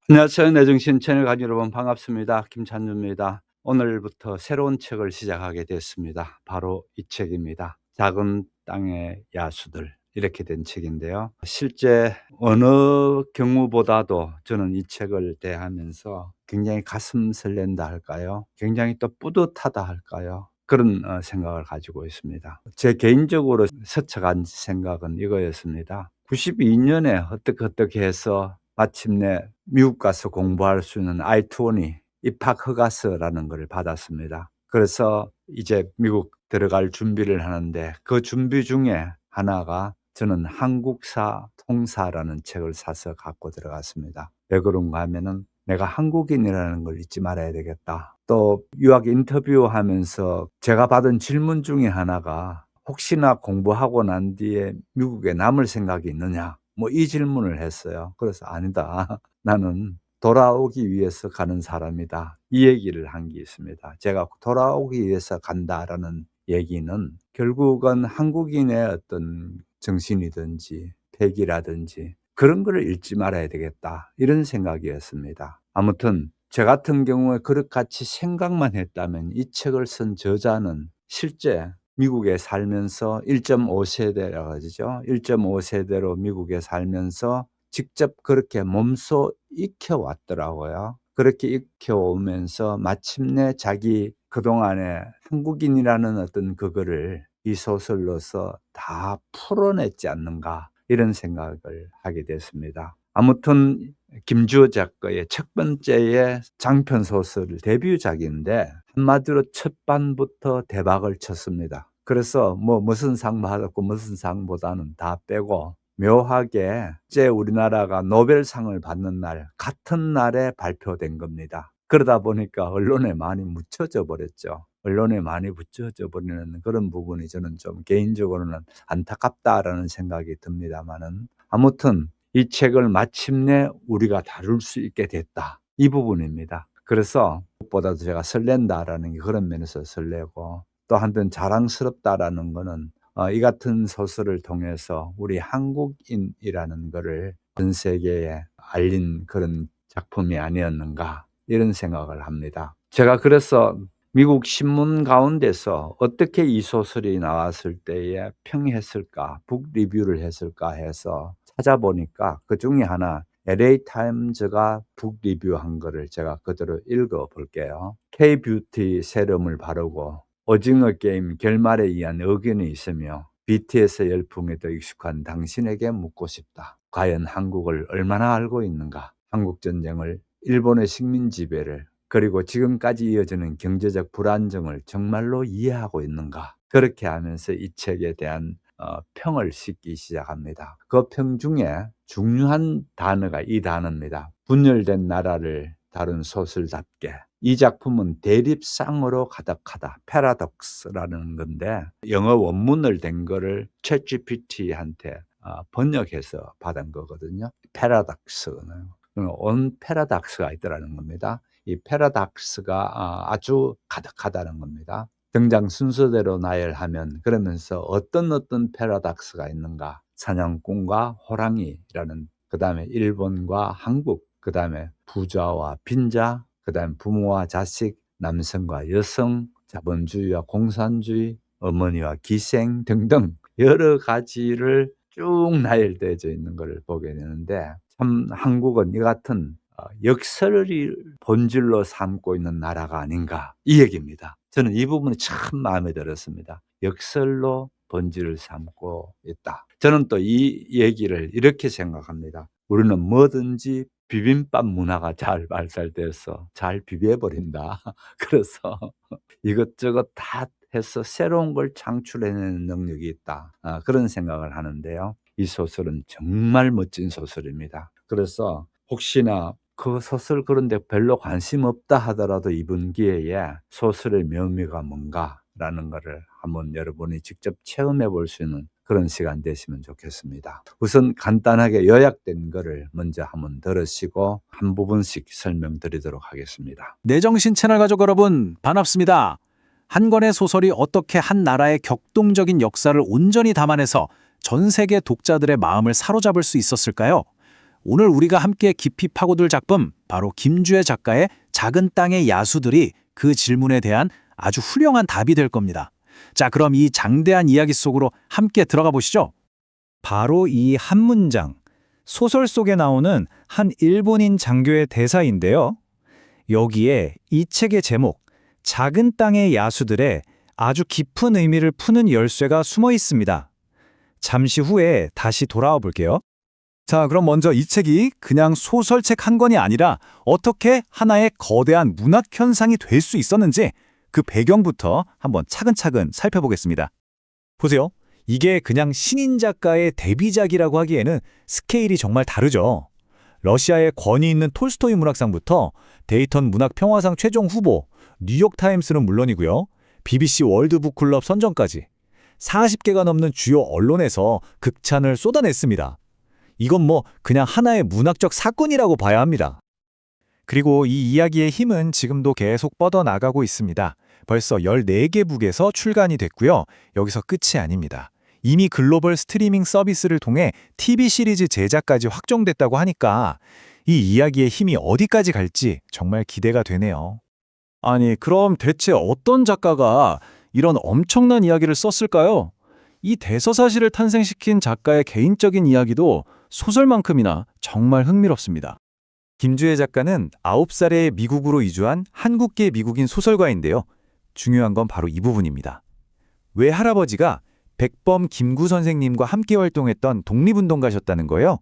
안녕하세요. 내정신 채널 가족 여러분 반갑습니다. 김찬주입니다. 오늘부터 새로운 책을 시작하게 됐습니다. 바로 이 책입니다. 작은 땅의 야수들 이렇게 된 책인데요. 실제 어느 경우보다도 저는 이 책을 대하면서 굉장히 가슴 설렌다 할까요? 굉장히 또 뿌듯하다 할까요? 그런 생각을 가지고 있습니다. 제 개인적으로 스쳐간 생각은 이거였습니다. 92년에 어떻게 해서 마침내 미국 가서 공부할 수 있는 I-20 입학 허가서라는 걸 받았습니다. 그래서 이제 미국 들어갈 준비를 하는데 그 준비 중에 하나가 저는 한국사 통사라는 책을 사서 갖고 들어갔습니다. 왜 그런가 하면은 내가 한국인이라는 걸 잊지 말아야 되겠다. 또 유학 인터뷰하면서 제가 받은 질문 중에 하나가 혹시나 공부하고 난 뒤에 미국에 남을 생각이 있느냐? 뭐 이 질문을 했어요. 그래서 "아니다. 나는 돌아오기 위해서 가는 사람이다." 이 얘기를 한 게 있습니다. 제가 "돌아오기 위해서 간다."라는 얘기는 결국은 한국인의 어떤 정신이든지 패기라든지 그런 거를 잃지 말아야 되겠다. 이런 생각이었습니다. 아무튼 저 같은 경우에 그렇같이 생각만 했다면 이 책을 쓴 저자는 실제 미국에 살면서 1.5 세대라고 하죠. 1.5 세대로 미국에 살면서 직접 그렇게 몸소 익혀 왔더라고요. 그렇게 익혀 오면서 마침내 자기 그동안에 한국인이라는 어떤 그거를 이 소설로서 다 풀어냈지 않는가 이런 생각을 하게 됐습니다. 아무튼 김주호 작가의 첫 번째의 장편 소설 데뷔작인데 한마디로 첫 반부터 대박을 쳤습니다. 그래서 뭐 무슨 상 받았고 무슨 상보다는 다 빼고 묘하게 이제 우리나라가 노벨상을 받는 날 같은 날에 발표된 겁니다. 그러다 보니까 언론에 많이 묻혀져 버렸죠. 언론에 많이 묻혀져 버리는 그런 부분이 저는 좀 개인적으로는 안타깝다라는 생각이 듭니다마는 아무튼 이 책을 마침내 우리가 다룰 수 있게 됐다. 이 부분입니다. 그래서 무엇보다도 제가 설렌다라는 게 그런 면에서 설레고 또 한편 자랑스럽다라는 거는 이 같은 소설을 통해서 우리 한국인이라는 거를 전 세계에 알린 그런 작품이 아니었는가 이런 생각을 합니다. 제가 그래서 미국 신문 가운데서 어떻게 이 소설이 나왔을 때에 평했을까, 북 리뷰를 했을까 해서 찾아보니까 그중에 하나 LA 타임즈가 북 리뷰한 거를 제가 그대로 읽어 볼게요. K-뷰티 세럼을 바르고 오징어 게임 결말에 의한 의견이 있으며 BTS 열풍에 더 익숙한 당신에게 묻고 싶다. 과연 한국을 얼마나 알고 있는가? 한국 전쟁을, 일본의 식민 지배를, 그리고 지금까지 이어지는 경제적 불안정을 정말로 이해하고 있는가? 그렇게 하면서 이 책에 대한 평을 싣기 시작합니다. 그 평 중에 중요한 단어가 이 단어입니다. 분열된 나라를 다룬 소설답게 이 작품은 대립상으로 가득하다. 패러독스라는 건데 영어 원문을 된 거를 챗GPT한테 번역해서 받은 거거든요. 패러독스는 온 패러독스가 있더라는 겁니다. 이 패러독스가 아주 가득하다는 겁니다. 등장 순서대로 나열하면 그러면서 어떤 패러독스가 있는가? 사냥꾼과 호랑이라는 그다음에 일본과 한국, 그다음에 부자와 빈자, 그다음에 부모와 자식, 남성과 여성, 자본주의와 공산주의, 어머니와 기생 등등 여러 가지를 쭉 나열되어져 있는 것을 보게 되는데 참 한국은 이 같은 역설을 본질로 삼고 있는 나라가 아닌가 이 얘기입니다. 저는 이 부분이 참 마음에 들었습니다. 역설로 본질을 삼고 있다. 저는 또 이 얘기를 이렇게 생각합니다. 우리는 뭐든지 비빔밥 문화가 잘 발달돼서 잘 비벼버린다. 그래서 이것저것 다 해서 새로운 걸 창출해내는 능력이 있다. 그런 생각을 하는데요. 이 소설은 정말 멋진 소설입니다. 그래서 혹시나 그 소설 그런데 별로 관심 없다 하더라도 이번 기회에 소설의 묘미가 뭔가라는 거를 한번 여러분이 직접 체험해 볼 수 있는 그런 시간 되시면 좋겠습니다. 우선 간단하게 요약된 거를 먼저 한번 들으시고 한 부분씩 설명드리도록 하겠습니다. 내정신 채널 가족 여러분, 반갑습니다. 한 권의 소설이 어떻게 한 나라의 격동적인 역사를 온전히 담아내서 전 세계 독자들의 마음을 사로잡을 수 있었을까요? 오늘 우리가 함께 깊이 파고들 작품, 바로 김주혜 작가의 작은 땅의 야수들이 그 질문에 대한 아주 훌륭한 답이 될 겁니다. 자, 그럼 이 장대한 이야기 속으로 함께 들어가 보시죠. 바로 이 한 문장, 소설 속에 나오는 한 일본인 장교의 대사인데요. 여기에 이 책의 제목, 작은 땅의 야수들의 아주 깊은 의미를 푸는 열쇠가 숨어 있습니다. 잠시 후에 다시 돌아와 볼게요. 자, 그럼 먼저 이 책이 그냥 소설책 한 권이 아니라 어떻게 하나의 거대한 문학 현상이 될 수 있었는지 그 배경부터 한번 차근차근 살펴보겠습니다. 보세요. 이게 그냥 신인 작가의 데뷔작이라고 하기에는 스케일이 정말 다르죠. 러시아의 권위 있는 톨스토이 문학상부터 데이턴 문학평화상 최종 후보, 뉴욕타임스는 물론이고요. BBC 월드북클럽 선정까지 40개가 넘는 주요 언론에서 극찬을 쏟아냈습니다. 이건 뭐 그냥 하나의 문학적 사건이라고 봐야 합니다. 그리고 이 이야기의 힘은 지금도 계속 뻗어나가고 있습니다. 벌써 14개 북에서 출간이 됐고요. 여기서 끝이 아닙니다. 이미 글로벌 스트리밍 서비스를 통해 TV 시리즈 제작까지 확정됐다고 하니까 이 이야기의 힘이 어디까지 갈지 정말 기대가 되네요. 아니, 그럼 대체 어떤 작가가 이런 엄청난 이야기를 썼을까요? 이 대서사시를 탄생시킨 작가의 개인적인 이야기도 소설만큼이나 정말 흥미롭습니다. 김주혜 작가는 9살에 미국으로 이주한 한국계 미국인 소설가인데요. 중요한 건 바로 이 부분입니다. 외할아버지가 백범 김구 선생님과 함께 활동했던 독립운동가셨다는 거예요.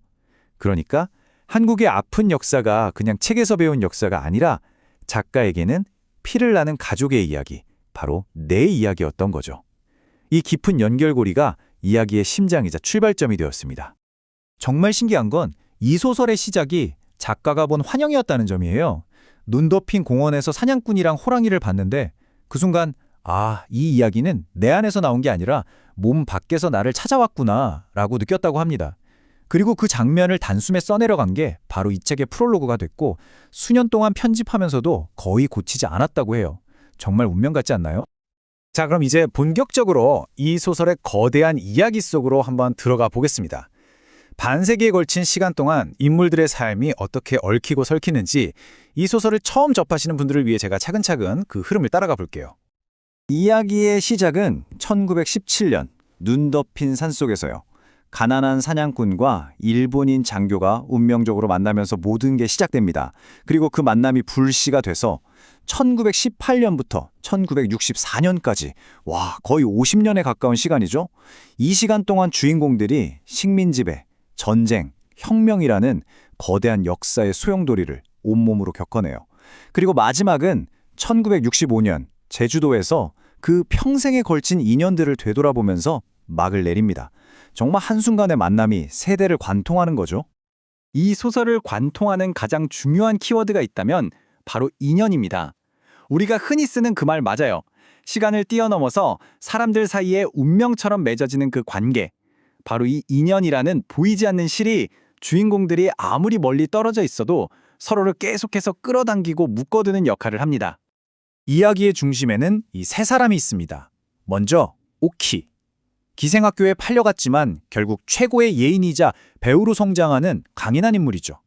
그러니까 한국의 아픈 역사가 그냥 책에서 배운 역사가 아니라 작가에게는 피를 나는 가족의 이야기, 바로 내 이야기였던 거죠. 이 깊은 연결고리가 이야기의 심장이자 출발점이 되었습니다. 정말 신기한 건 이 소설의 시작이 작가가 본 환영이었다는 점이에요. 눈 덮인 공원에서 사냥꾼이랑 호랑이를 봤는데 그 순간 이 이야기는 내 안에서 나온 게 아니라 몸 밖에서 나를 찾아왔구나 라고 느꼈다고 합니다. 그리고 그 장면을 단숨에 써내려간 게 바로 이 책의 프롤로그가 됐고 수년 동안 편집하면서도 거의 고치지 않았다고 해요. 정말 운명 같지 않나요? 자, 그럼 이제 본격적으로 이 소설의 거대한 이야기 속으로 한번 들어가 보겠습니다. 반세기에 걸친 시간 동안 인물들의 삶이 어떻게 얽히고 설키는지 이 소설을 처음 접하시는 분들을 위해 제가 차근차근 그 흐름을 따라가 볼게요. 이야기의 시작은 1917년 눈 덮인 산속에서요. 가난한 사냥꾼과 일본인 장교가 운명적으로 만나면서 모든 게 시작됩니다. 그리고 그 만남이 불씨가 돼서 1918년부터 1964년까지 거의 50년에 가까운 시간이죠. 이 시간 동안 주인공들이 식민지배, 전쟁, 혁명이라는 거대한 역사의 소용돌이를 온몸으로 겪어내요. 그리고 마지막은 1965년 제주도에서 그 평생에 걸친 인연들을 되돌아보면서 막을 내립니다. 정말 한순간의 만남이 세대를 관통하는 거죠. 이 소설을 관통하는 가장 중요한 키워드가 있다면 바로 인연입니다. 우리가 흔히 쓰는 그 말 맞아요. 시간을 뛰어넘어서 사람들 사이에 운명처럼 맺어지는 그 관계. 바로 이 인연이라는 보이지 않는 실이 주인공들이 아무리 멀리 떨어져 있어도 서로를 계속해서 끌어당기고 묶어두는 역할을 합니다. 이야기의 중심에는 이 세 사람이 있습니다. 먼저 오키. 기생학교에 팔려갔지만 결국 최고의 예인이자 배우로 성장하는 강인한 인물이죠.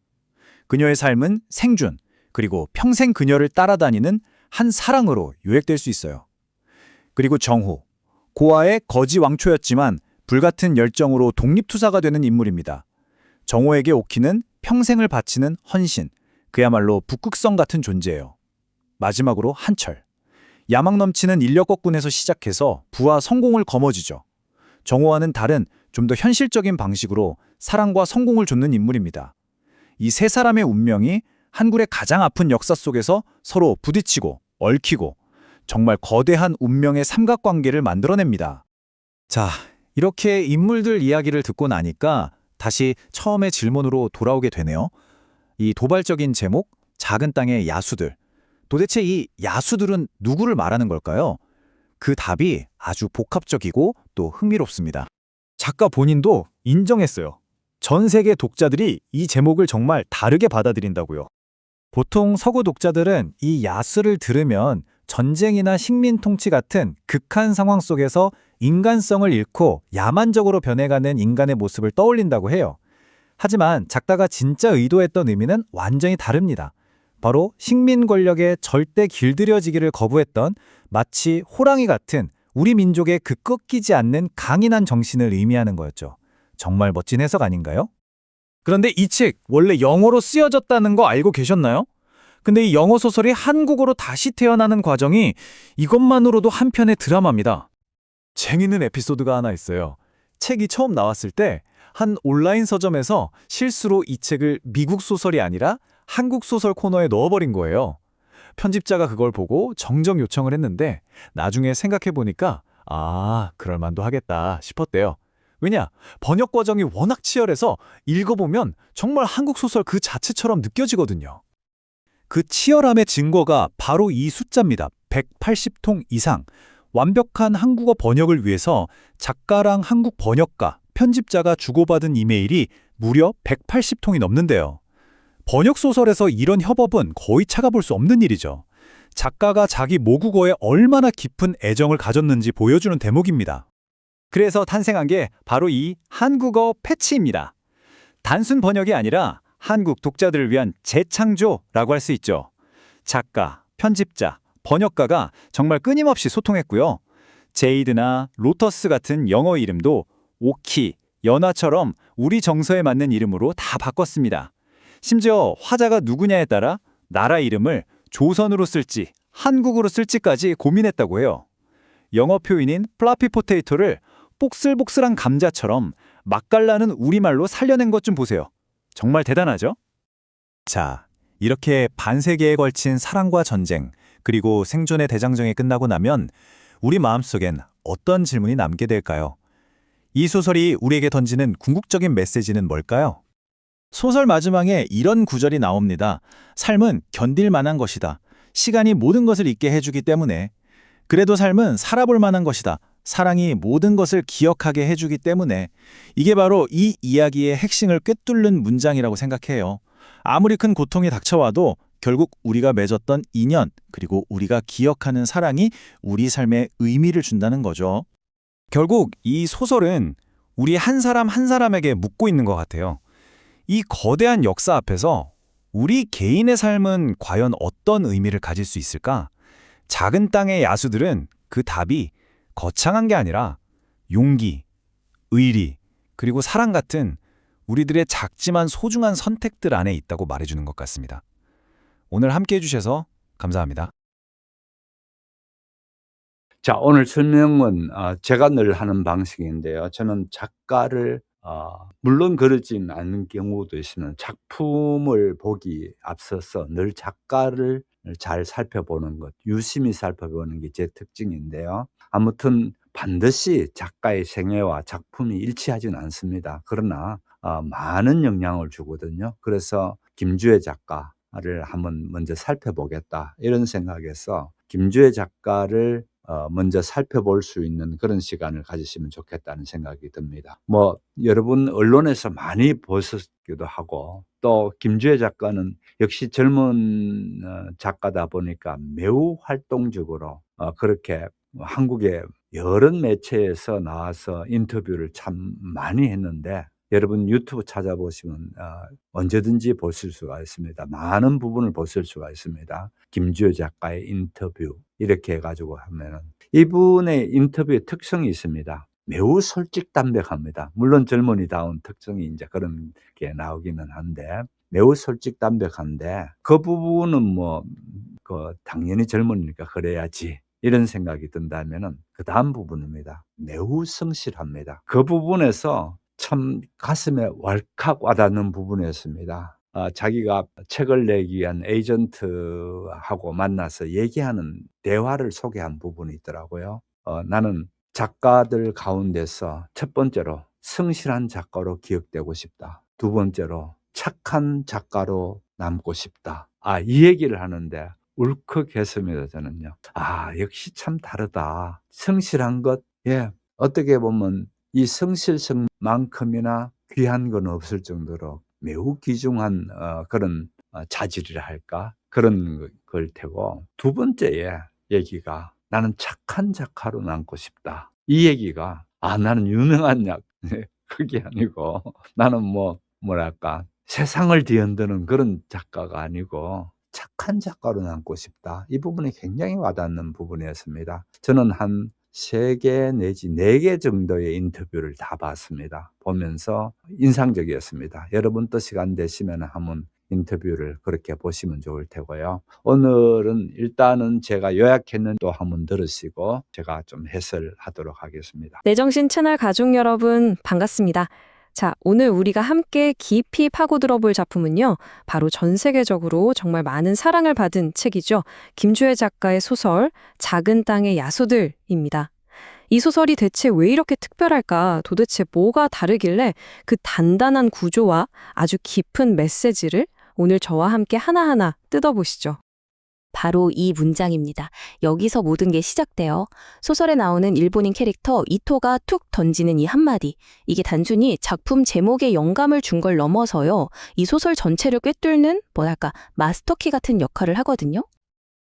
그녀의 삶은 생존, 그리고 평생 그녀를 따라다니는 한 사랑으로 요약될 수 있어요. 그리고 정호. 고아의 거지 왕초였지만 불같은 열정으로 독립투사가 되는 인물입니다. 정호에게 오키는 평생을 바치는 헌신, 그야말로 북극성 같은 존재예요. 마지막으로 한철. 야망 넘치는 인력거꾼에서 시작해서 부와 성공을 거머쥐죠. 정호와는 다른 좀 더 현실적인 방식으로 사랑과 성공을 좇는 인물입니다. 이 세 사람의 운명이 한국의 가장 아픈 역사 속에서 서로 부딪히고 얽히고 정말 거대한 운명의 삼각관계를 만들어냅니다. 자, 이렇게 인물들 이야기를 듣고 나니까 다시 처음의 질문으로 돌아오게 되네요. 이 도발적인 제목, 작은 땅의 야수들. 도대체 이 야수들은 누구를 말하는 걸까요? 그 답이 아주 복합적이고 또 흥미롭습니다. 작가 본인도 인정했어요. 전 세계 독자들이 이 제목을 정말 다르게 받아들인다고요. 보통 서구 독자들은 이 야수를 들으면 전쟁이나 식민 통치 같은 극한 상황 속에서 인간성을 잃고 야만적으로 변해가는 인간의 모습을 떠올린다고 해요. 하지만 작가가 진짜 의도했던 의미는 완전히 다릅니다. 바로 식민 권력에 절대 길들여지기를 거부했던 마치 호랑이 같은 우리 민족의 그 꺾이지 않는 강인한 정신을 의미하는 거였죠. 정말 멋진 해석 아닌가요? 그런데 이 책 원래 영어로 쓰여졌다는 거 알고 계셨나요? 근데 이 영어 소설이 한국어로 다시 태어나는 과정이 이것만으로도 한편의 드라마입니다. 재미있는 에피소드가 하나 있어요. 책이 처음 나왔을 때 한 온라인 서점에서 실수로 이 책을 미국 소설이 아니라 한국 소설 코너에 넣어버린 거예요. 편집자가 그걸 보고 정정 요청을 했는데 나중에 생각해보니까 그럴만도 하겠다 싶었대요. 왜냐? 번역 과정이 워낙 치열해서 읽어보면 정말 한국 소설 그 자체처럼 느껴지거든요. 그 치열함의 증거가 바로 이 숫자입니다. 180통 이상. 완벽한 한국어 번역을 위해서 작가랑 한국 번역가, 편집자가 주고받은 이메일이 무려 180통이 넘는데요. 번역 소설에서 이런 협업은 거의 찾아볼 수 없는 일이죠. 작가가 자기 모국어에 얼마나 깊은 애정을 가졌는지 보여주는 대목입니다. 그래서 탄생한 게 바로 이 한국어 패치입니다. 단순 번역이 아니라 한국 독자들을 위한 재창조라고 할 수 있죠. 작가, 편집자, 번역가가 정말 끊임없이 소통했고요. 제이드나 로터스 같은 영어 이름도 오키, 연화처럼 우리 정서에 맞는 이름으로 다 바꿨습니다. 심지어 화자가 누구냐에 따라 나라 이름을 조선으로 쓸지 한국으로 쓸지까지 고민했다고 해요. 영어 표현인 플라피 포테이토를 복슬복슬한 감자처럼 맛깔나는 우리말로 살려낸 것 좀 보세요. 정말 대단하죠? 자, 이렇게 반세기에 걸친 사랑과 전쟁, 그리고 생존의 대장정이 끝나고 나면 우리 마음속엔 어떤 질문이 남게 될까요? 이 소설이 우리에게 던지는 궁극적인 메시지는 뭘까요? 소설 마지막에 이런 구절이 나옵니다. 삶은 견딜 만한 것이다. 시간이 모든 것을 잊게 해주기 때문에. 그래도 삶은 살아볼 만한 것이다. 사랑이 모든 것을 기억하게 해주기 때문에. 이게 바로 이 이야기의 핵심을 꿰뚫는 문장이라고 생각해요. 아무리 큰 고통이 닥쳐와도 결국 우리가 맺었던 인연, 그리고 우리가 기억하는 사랑이 우리 삶에 의미를 준다는 거죠. 결국 이 소설은 우리 한 사람 한 사람에게 묻고 있는 것 같아요. 이 거대한 역사 앞에서 우리 개인의 삶은 과연 어떤 의미를 가질 수 있을까? 작은 땅의 야수들은 그 답이 거창한 게 아니라 용기, 의리, 그리고 사랑 같은 우리들의 작지만 소중한 선택들 안에 있다고 말해주는 것 같습니다. 오늘 함께 해주셔서 감사합니다. 자, 오늘 설명은 제가 늘 하는 방식인데요. 저는 작가를 물론 그러진 않은 경우도 있으면 작품을 보기 앞서서 늘 작가를 잘 살펴보는 것, 유심히 살펴보는 게 제 특징인데요. 아무튼 반드시 작가의 생애와 작품이 일치하지는 않습니다. 그러나 많은 영향을 주거든요. 그래서 김주혜 작가를 한번 먼저 살펴보겠다 이런 생각에서 김주혜 작가를 먼저 살펴볼 수 있는 그런 시간을 가지시면 좋겠다는 생각이 듭니다. 여러분 언론에서 많이 보셨기도 하고 또 김주혜 작가는 역시 젊은 작가다 보니까 매우 활동적으로 그렇게 한국의 여러 매체에서 나와서 인터뷰를 참 많이 했는데 여러분 유튜브 찾아보시면 언제든지 보실 수가 있습니다. 많은 부분을 보실 수가 있습니다. 김주혜 작가의 인터뷰 이렇게 해가지고 하면은 이분의 인터뷰의 특성이 있습니다. 매우 솔직담백합니다. 물론 젊은이다운 특성이 이제 그런 게 나오기는 한데 매우 솔직담백한데 그 부분은 당연히 젊으니까 그래야지 이런 생각이 든다면은 그 다음 부분입니다. 매우 성실합니다. 그 부분에서 참 가슴에 왈칵 와닿는 부분이었습니다. 자기가 책을 내기 위한 에이전트하고 만나서 얘기하는 대화를 소개한 부분이 있더라고요. 나는 작가들 가운데서 첫 번째로 성실한 작가로 기억되고 싶다. 두 번째로 착한 작가로 남고 싶다. 이 얘기를 하는데 울컥했습니다, 저는요. 역시 참 다르다. 성실한 것, 어떻게 보면 이 성실성만큼이나 귀한 건 없을 정도로 매우 귀중한 그런 자질이라 할까? 그런 걸 테고 두 번째 얘기가 나는 착한 작가로 남고 싶다. 이 얘기가 나는 유명한 그게 아니고 나는 뭐랄까 세상을 뒤흔드는 그런 작가가 아니고 착한 작가로 남고 싶다. 이 부분이 굉장히 와닿는 부분이었습니다. 저는 한 3개 내지 4개 정도의 인터뷰를 다 봤습니다. 보면서 인상적이었습니다. 여러분도 시간 되시면 한번 인터뷰를 그렇게 보시면 좋을 테고요. 오늘은 일단은 제가 요약했는 또 한번 들으시고 제가 좀 해설하도록 하겠습니다. 내정신 채널 가족 여러분 반갑습니다. 자, 오늘 우리가 함께 깊이 파고들어 볼 작품은요. 바로 전 세계적으로 정말 많은 사랑을 받은 책이죠. 김주혜 작가의 소설 작은 땅의 야수들입니다. 이 소설이 대체 왜 이렇게 특별할까? 도대체 뭐가 다르길래 그 단단한 구조와 아주 깊은 메시지를 오늘 저와 함께 하나하나 뜯어보시죠. 바로 이 문장입니다. 여기서 모든 게 시작돼요. 소설에 나오는 일본인 캐릭터 이토가 툭 던지는 이 한마디. 이게 단순히 작품 제목에 영감을 준 걸 넘어서요. 이 소설 전체를 꿰뚫는 뭐랄까 마스터키 같은 역할을 하거든요.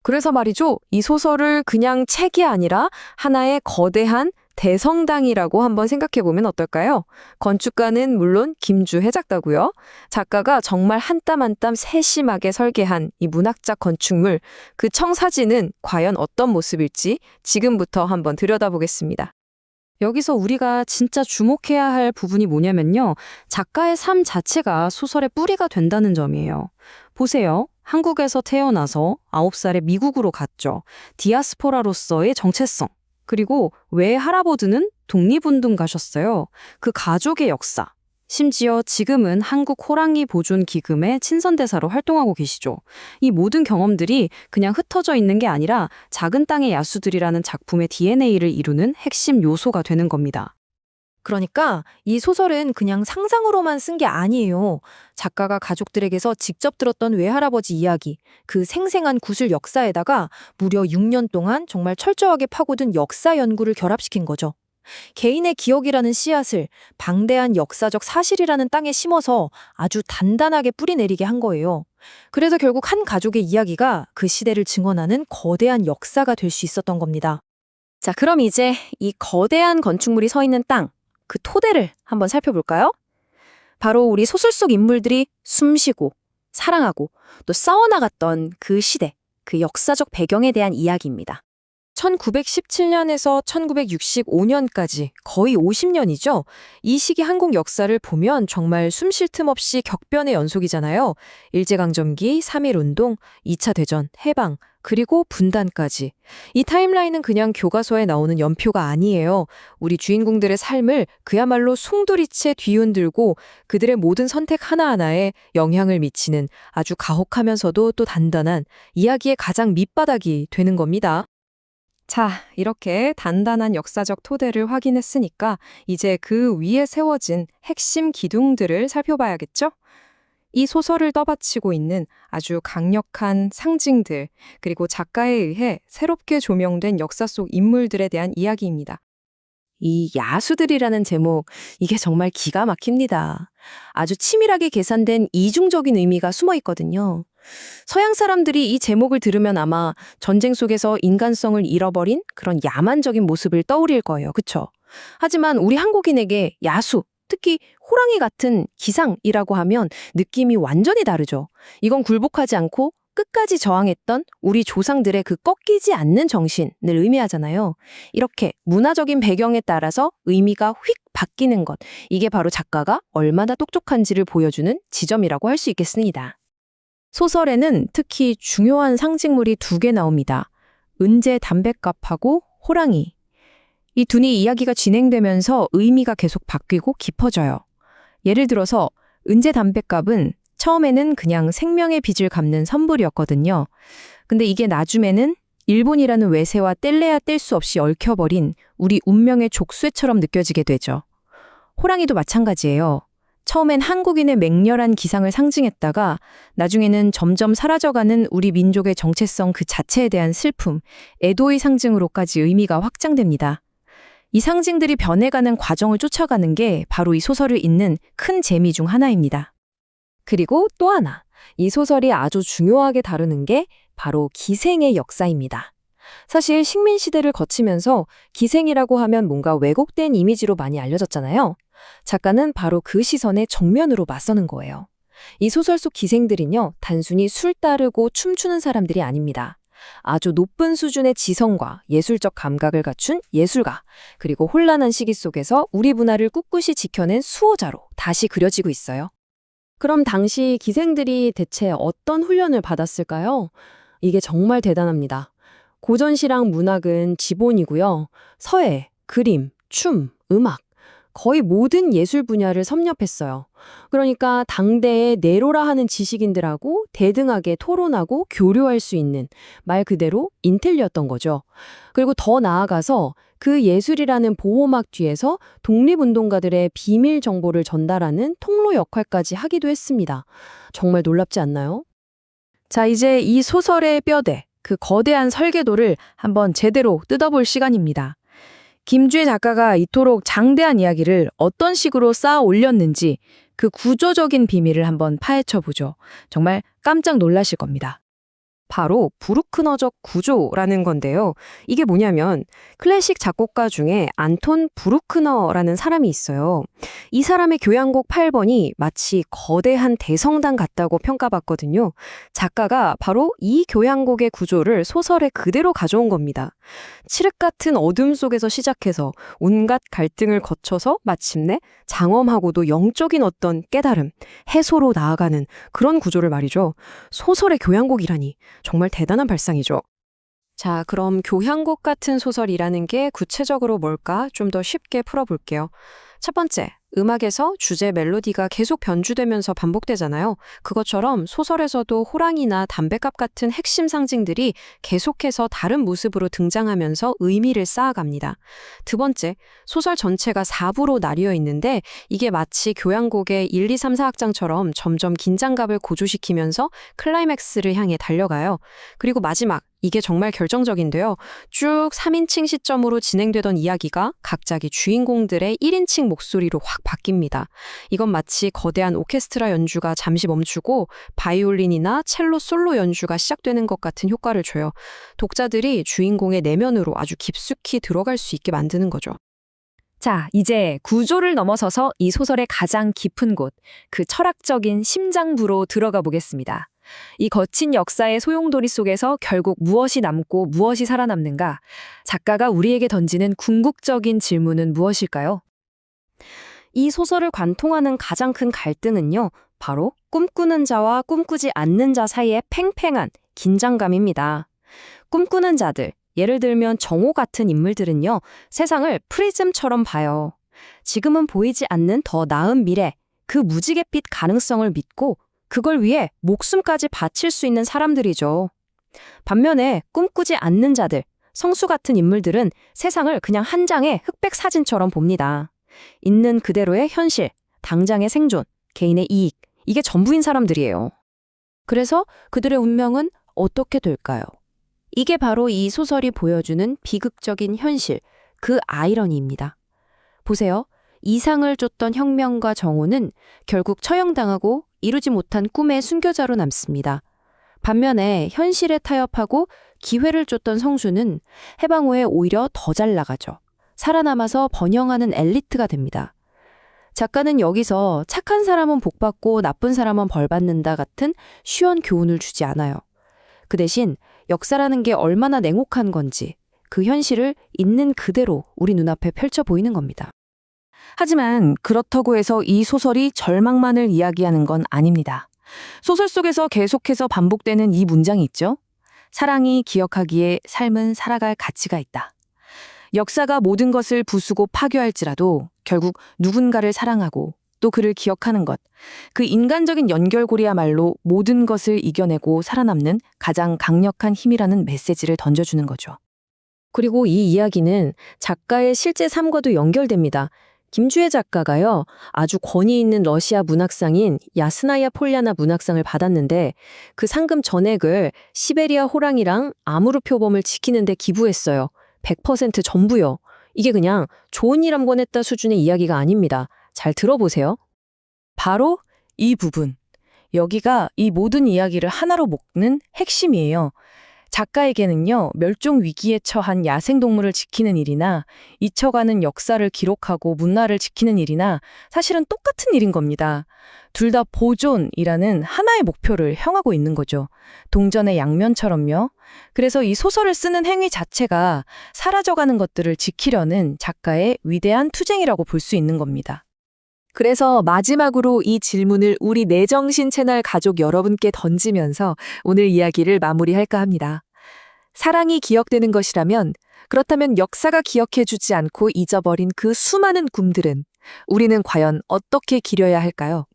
그래서 말이죠. 이 소설을 그냥 책이 아니라 하나의 거대한 대성당이라고 한번 생각해 보면 어떨까요? 건축가는 물론 김주혜 작가고요. 작가가 정말 한 땀 한 땀 세심하게 설계한 이 문학적 건축물, 그 청사진은 과연 어떤 모습일지 지금부터 한번 들여다보겠습니다. 여기서 우리가 진짜 주목해야 할 부분이 뭐냐면요. 작가의 삶 자체가 소설의 뿌리가 된다는 점이에요. 보세요. 한국에서 태어나서 9살에 미국으로 갔죠. 디아스포라로서의 정체성. 그리고 외할아버지는 독립운동 가셨어요. 그 가족의 역사. 심지어 지금은 한국 호랑이 보존 기금의 친선대사로 활동하고 계시죠. 이 모든 경험들이 그냥 흩어져 있는 게 아니라 작은 땅의 야수들이라는 작품의 DNA를 이루는 핵심 요소가 되는 겁니다. 그러니까 이 소설은 그냥 상상으로만 쓴 게 아니에요. 작가가 가족들에게서 직접 들었던 외할아버지 이야기, 그 생생한 구술 역사에다가 무려 6년 동안 정말 철저하게 파고든 역사 연구를 결합시킨 거죠. 개인의 기억이라는 씨앗을 방대한 역사적 사실이라는 땅에 심어서 아주 단단하게 뿌리내리게 한 거예요. 그래서 결국 한 가족의 이야기가 그 시대를 증언하는 거대한 역사가 될 수 있었던 겁니다. 자, 그럼 이제 이 거대한 건축물이 서 있는 땅, 그 토대를 한번 살펴볼까요? 바로 우리 소설 속 인물들이 숨쉬고 사랑하고 또 싸워나갔던 그 시대, 그 역사적 배경에 대한 이야기입니다. 1917년에서 1965년까지 거의 50년이죠. 이 시기 한국 역사를 보면 정말 숨 쉴 틈 없이 격변의 연속이잖아요. 일제강점기, 3.1운동, 2차 대전, 해방, 그리고 분단까지. 이 타임라인은 그냥 교과서에 나오는 연표가 아니에요. 우리 주인공들의 삶을 그야말로 송두리째 뒤흔들고 그들의 모든 선택 하나하나에 영향을 미치는 아주 가혹하면서도 또 단단한 이야기의 가장 밑바닥이 되는 겁니다. 자, 이렇게 단단한 역사적 토대를 확인했으니까 이제 그 위에 세워진 핵심 기둥들을 살펴봐야겠죠? 이 소설을 떠받치고 있는 아주 강력한 상징들, 그리고 작가에 의해 새롭게 조명된 역사 속 인물들에 대한 이야기입니다. 이 야수들이라는 제목, 이게 정말 기가 막힙니다. 아주 치밀하게 계산된 이중적인 의미가 숨어 있거든요. 서양 사람들이 이 제목을 들으면 아마 전쟁 속에서 인간성을 잃어버린 그런 야만적인 모습을 떠올릴 거예요. 그쵸? 하지만 우리 한국인에게 야수, 특히 호랑이 같은 기상이라고 하면 느낌이 완전히 다르죠. 이건 굴복하지 않고 끝까지 저항했던 우리 조상들의 그 꺾이지 않는 정신을 의미하잖아요. 이렇게 문화적인 배경에 따라서 의미가 휙 바뀌는 것, 이게 바로 작가가 얼마나 똑똑한지를 보여주는 지점이라고 할 수 있겠습니다. 소설에는 특히 중요한 상징물이 2개 나옵니다. 은재 담뱃갑하고 호랑이. 이 둘이 이야기가 진행되면서 의미가 계속 바뀌고 깊어져요. 예를 들어서 은재 담뱃갑은 처음에는 그냥 생명의 빚을 갚는 선불이었거든요. 근데 이게 나중에는 일본이라는 외세와 뗄래야 뗄 수 없이 얽혀버린 우리 운명의 족쇄처럼 느껴지게 되죠. 호랑이도 마찬가지예요. 처음엔 한국인의 맹렬한 기상을 상징했다가 나중에는 점점 사라져가는 우리 민족의 정체성 그 자체에 대한 슬픔, 애도의 상징으로까지 의미가 확장됩니다. 이 상징들이 변해가는 과정을 쫓아가는 게 바로 이 소설을 읽는 큰 재미 중 하나입니다. 그리고 또 하나, 이 소설이 아주 중요하게 다루는 게 바로 기생의 역사입니다. 사실 식민시대를 거치면서 기생이라고 하면 뭔가 왜곡된 이미지로 많이 알려졌잖아요. 작가는 바로 그 시선에 정면으로 맞서는 거예요. 이 소설 속 기생들은요, 단순히 술 따르고 춤추는 사람들이 아닙니다. 아주 높은 수준의 지성과 예술적 감각을 갖춘 예술가, 그리고 혼란한 시기 속에서 우리 문화를 꿋꿋이 지켜낸 수호자로 다시 그려지고 있어요. 그럼 당시 기생들이 대체 어떤 훈련을 받았을까요? 이게 정말 대단합니다. 고전 실학 문학은 지본이고요. 서예, 그림, 춤, 음악, 거의 모든 예술 분야를 섭렵했어요. 그러니까 당대의 네로라 하는 지식인들하고 대등하게 토론하고 교류할 수 있는 말 그대로 인텔리였던 거죠. 그리고 더 나아가서 그 예술이라는 보호막 뒤에서 독립운동가들의 비밀 정보를 전달하는 통로 역할까지 하기도 했습니다. 정말 놀랍지 않나요? 자, 이제 이 소설의 뼈대, 그 거대한 설계도를 한번 제대로 뜯어볼 시간입니다. 김주혜 작가가 이토록 장대한 이야기를 어떤 식으로 쌓아 올렸는지 그 구조적인 비밀을 한번 파헤쳐 보죠. 정말 깜짝 놀라실 겁니다. 바로 브루크너적 구조라는 건데요. 이게 뭐냐면 클래식 작곡가 중에 안톤 브루크너라는 사람이 있어요. 이 사람의 교향곡 8번이 마치 거대한 대성당 같다고 평가받거든요. 작가가 바로 이 교향곡의 구조를 소설에 그대로 가져온 겁니다. 칠흑 같은 어둠 속에서 시작해서 온갖 갈등을 거쳐서 마침내 장엄하고도 영적인 어떤 깨달음, 해소로 나아가는 그런 구조를 말이죠. 소설의 교향곡이라니 정말 대단한 발상이죠. 자, 그럼 교향곡 같은 소설이라는 게 구체적으로 뭘까? 좀 더 쉽게 풀어볼게요. 첫 번째, 음악에서 주제 멜로디가 계속 변주되면서 반복되잖아요. 그것처럼 소설에서도 호랑이나 담뱃갑 같은 핵심 상징들이 계속해서 다른 모습으로 등장하면서 의미를 쌓아갑니다. 두 번째, 소설 전체가 4부로 나뉘어 있는데 이게 마치 교향곡의 1, 2, 3, 4악장처럼 점점 긴장감을 고조시키면서 클라이맥스를 향해 달려가요. 그리고 마지막, 이게 정말 결정적인데요. 쭉 3인칭 시점으로 진행되던 이야기가 갑자기 주인공들의 1인칭 목소리로 확 바뀝니다. 이건 마치 거대한 오케스트라 연주가 잠시 멈추고 바이올린이나 첼로 솔로 연주가 시작되는 것 같은 효과를 줘요. 독자들이 주인공의 내면으로 아주 깊숙이 들어갈 수 있게 만드는 거죠. 자, 이제 구조를 넘어서서 이 소설의 가장 깊은 곳, 그 철학적인 심장부로 들어가 보겠습니다. 이 거친 역사의 소용돌이 속에서 결국 무엇이 남고 무엇이 살아남는가? 작가가 우리에게 던지는 궁극적인 질문은 무엇일까요? 이 소설을 관통하는 가장 큰 갈등은요, 바로 꿈꾸는 자와 꿈꾸지 않는 자 사이의 팽팽한 긴장감입니다. 꿈꾸는 자들, 예를 들면 정오 같은 인물들은요, 세상을 프리즘처럼 봐요. 지금은 보이지 않는 더 나은 미래, 그 무지갯빛 가능성을 믿고 그걸 위해 목숨까지 바칠 수 있는 사람들이죠. 반면에 꿈꾸지 않는 자들, 성수 같은 인물들은 세상을 그냥 한 장의 흑백 사진처럼 봅니다. 있는 그대로의 현실, 당장의 생존, 개인의 이익, 이게 전부인 사람들이에요. 그래서 그들의 운명은 어떻게 될까요? 이게 바로 이 소설이 보여주는 비극적인 현실, 그 아이러니입니다. 보세요. 이상을 쫓던 혁명가 정오는 결국 처형당하고 이루지 못한 꿈의 순교자로 남습니다. 반면에 현실에 타협하고 기회를 쫓던 성수는 해방 후에 오히려 더 잘 나가죠. 살아남아서 번영하는 엘리트가 됩니다. 작가는 여기서 착한 사람은 복받고 나쁜 사람은 벌받는다 같은 쉬운 교훈을 주지 않아요. 그 대신 역사라는 게 얼마나 냉혹한 건지 그 현실을 있는 그대로 우리 눈앞에 펼쳐 보이는 겁니다. 하지만 그렇다고 해서 이 소설이 절망만을 이야기하는 건 아닙니다. 소설 속에서 계속해서 반복되는 이 문장이 있죠. 사랑이 기억하기에 삶은 살아갈 가치가 있다. 역사가 모든 것을 부수고 파괴할지라도 결국 누군가를 사랑하고 또 그를 기억하는 것, 그 인간적인 연결고리야말로 모든 것을 이겨내고 살아남는 가장 강력한 힘이라는 메시지를 던져주는 거죠. 그리고 이 이야기는 작가의 실제 삶과도 연결됩니다. 김주혜 작가가요, 아주 권위 있는 러시아 문학상인 야스나야 폴리아나 문학상을 받았는데 그 상금 전액을 시베리아 호랑이랑 아무르 표범을 지키는 데 기부했어요. 100% 전부요. 이게 그냥 좋은 일 한 번 했다 수준의 이야기가 아닙니다. 잘 들어보세요. 바로 이 부분. 여기가 이 모든 이야기를 하나로 묶는 핵심이에요. 작가에게는요, 멸종 위기에 처한 야생동물을 지키는 일이나 잊혀가는 역사를 기록하고 문화를 지키는 일이나 사실은 똑같은 일인 겁니다. 둘 다 보존이라는 하나의 목표를 향하고 있는 거죠. 동전의 양면처럼요. 그래서 이 소설을 쓰는 행위 자체가 사라져가는 것들을 지키려는 작가의 위대한 투쟁이라고 볼 수 있는 겁니다. 그래서 마지막으로 이 질문을 우리 내정신 채널 가족 여러분께 던지면서 오늘 이야기를 마무리할까 합니다. 사랑이 기억되는 것이라면, 그렇다면 역사가 기억해주지 않고 잊어버린 그 수많은 꿈들은 우리는 과연 어떻게 기려야 할까요?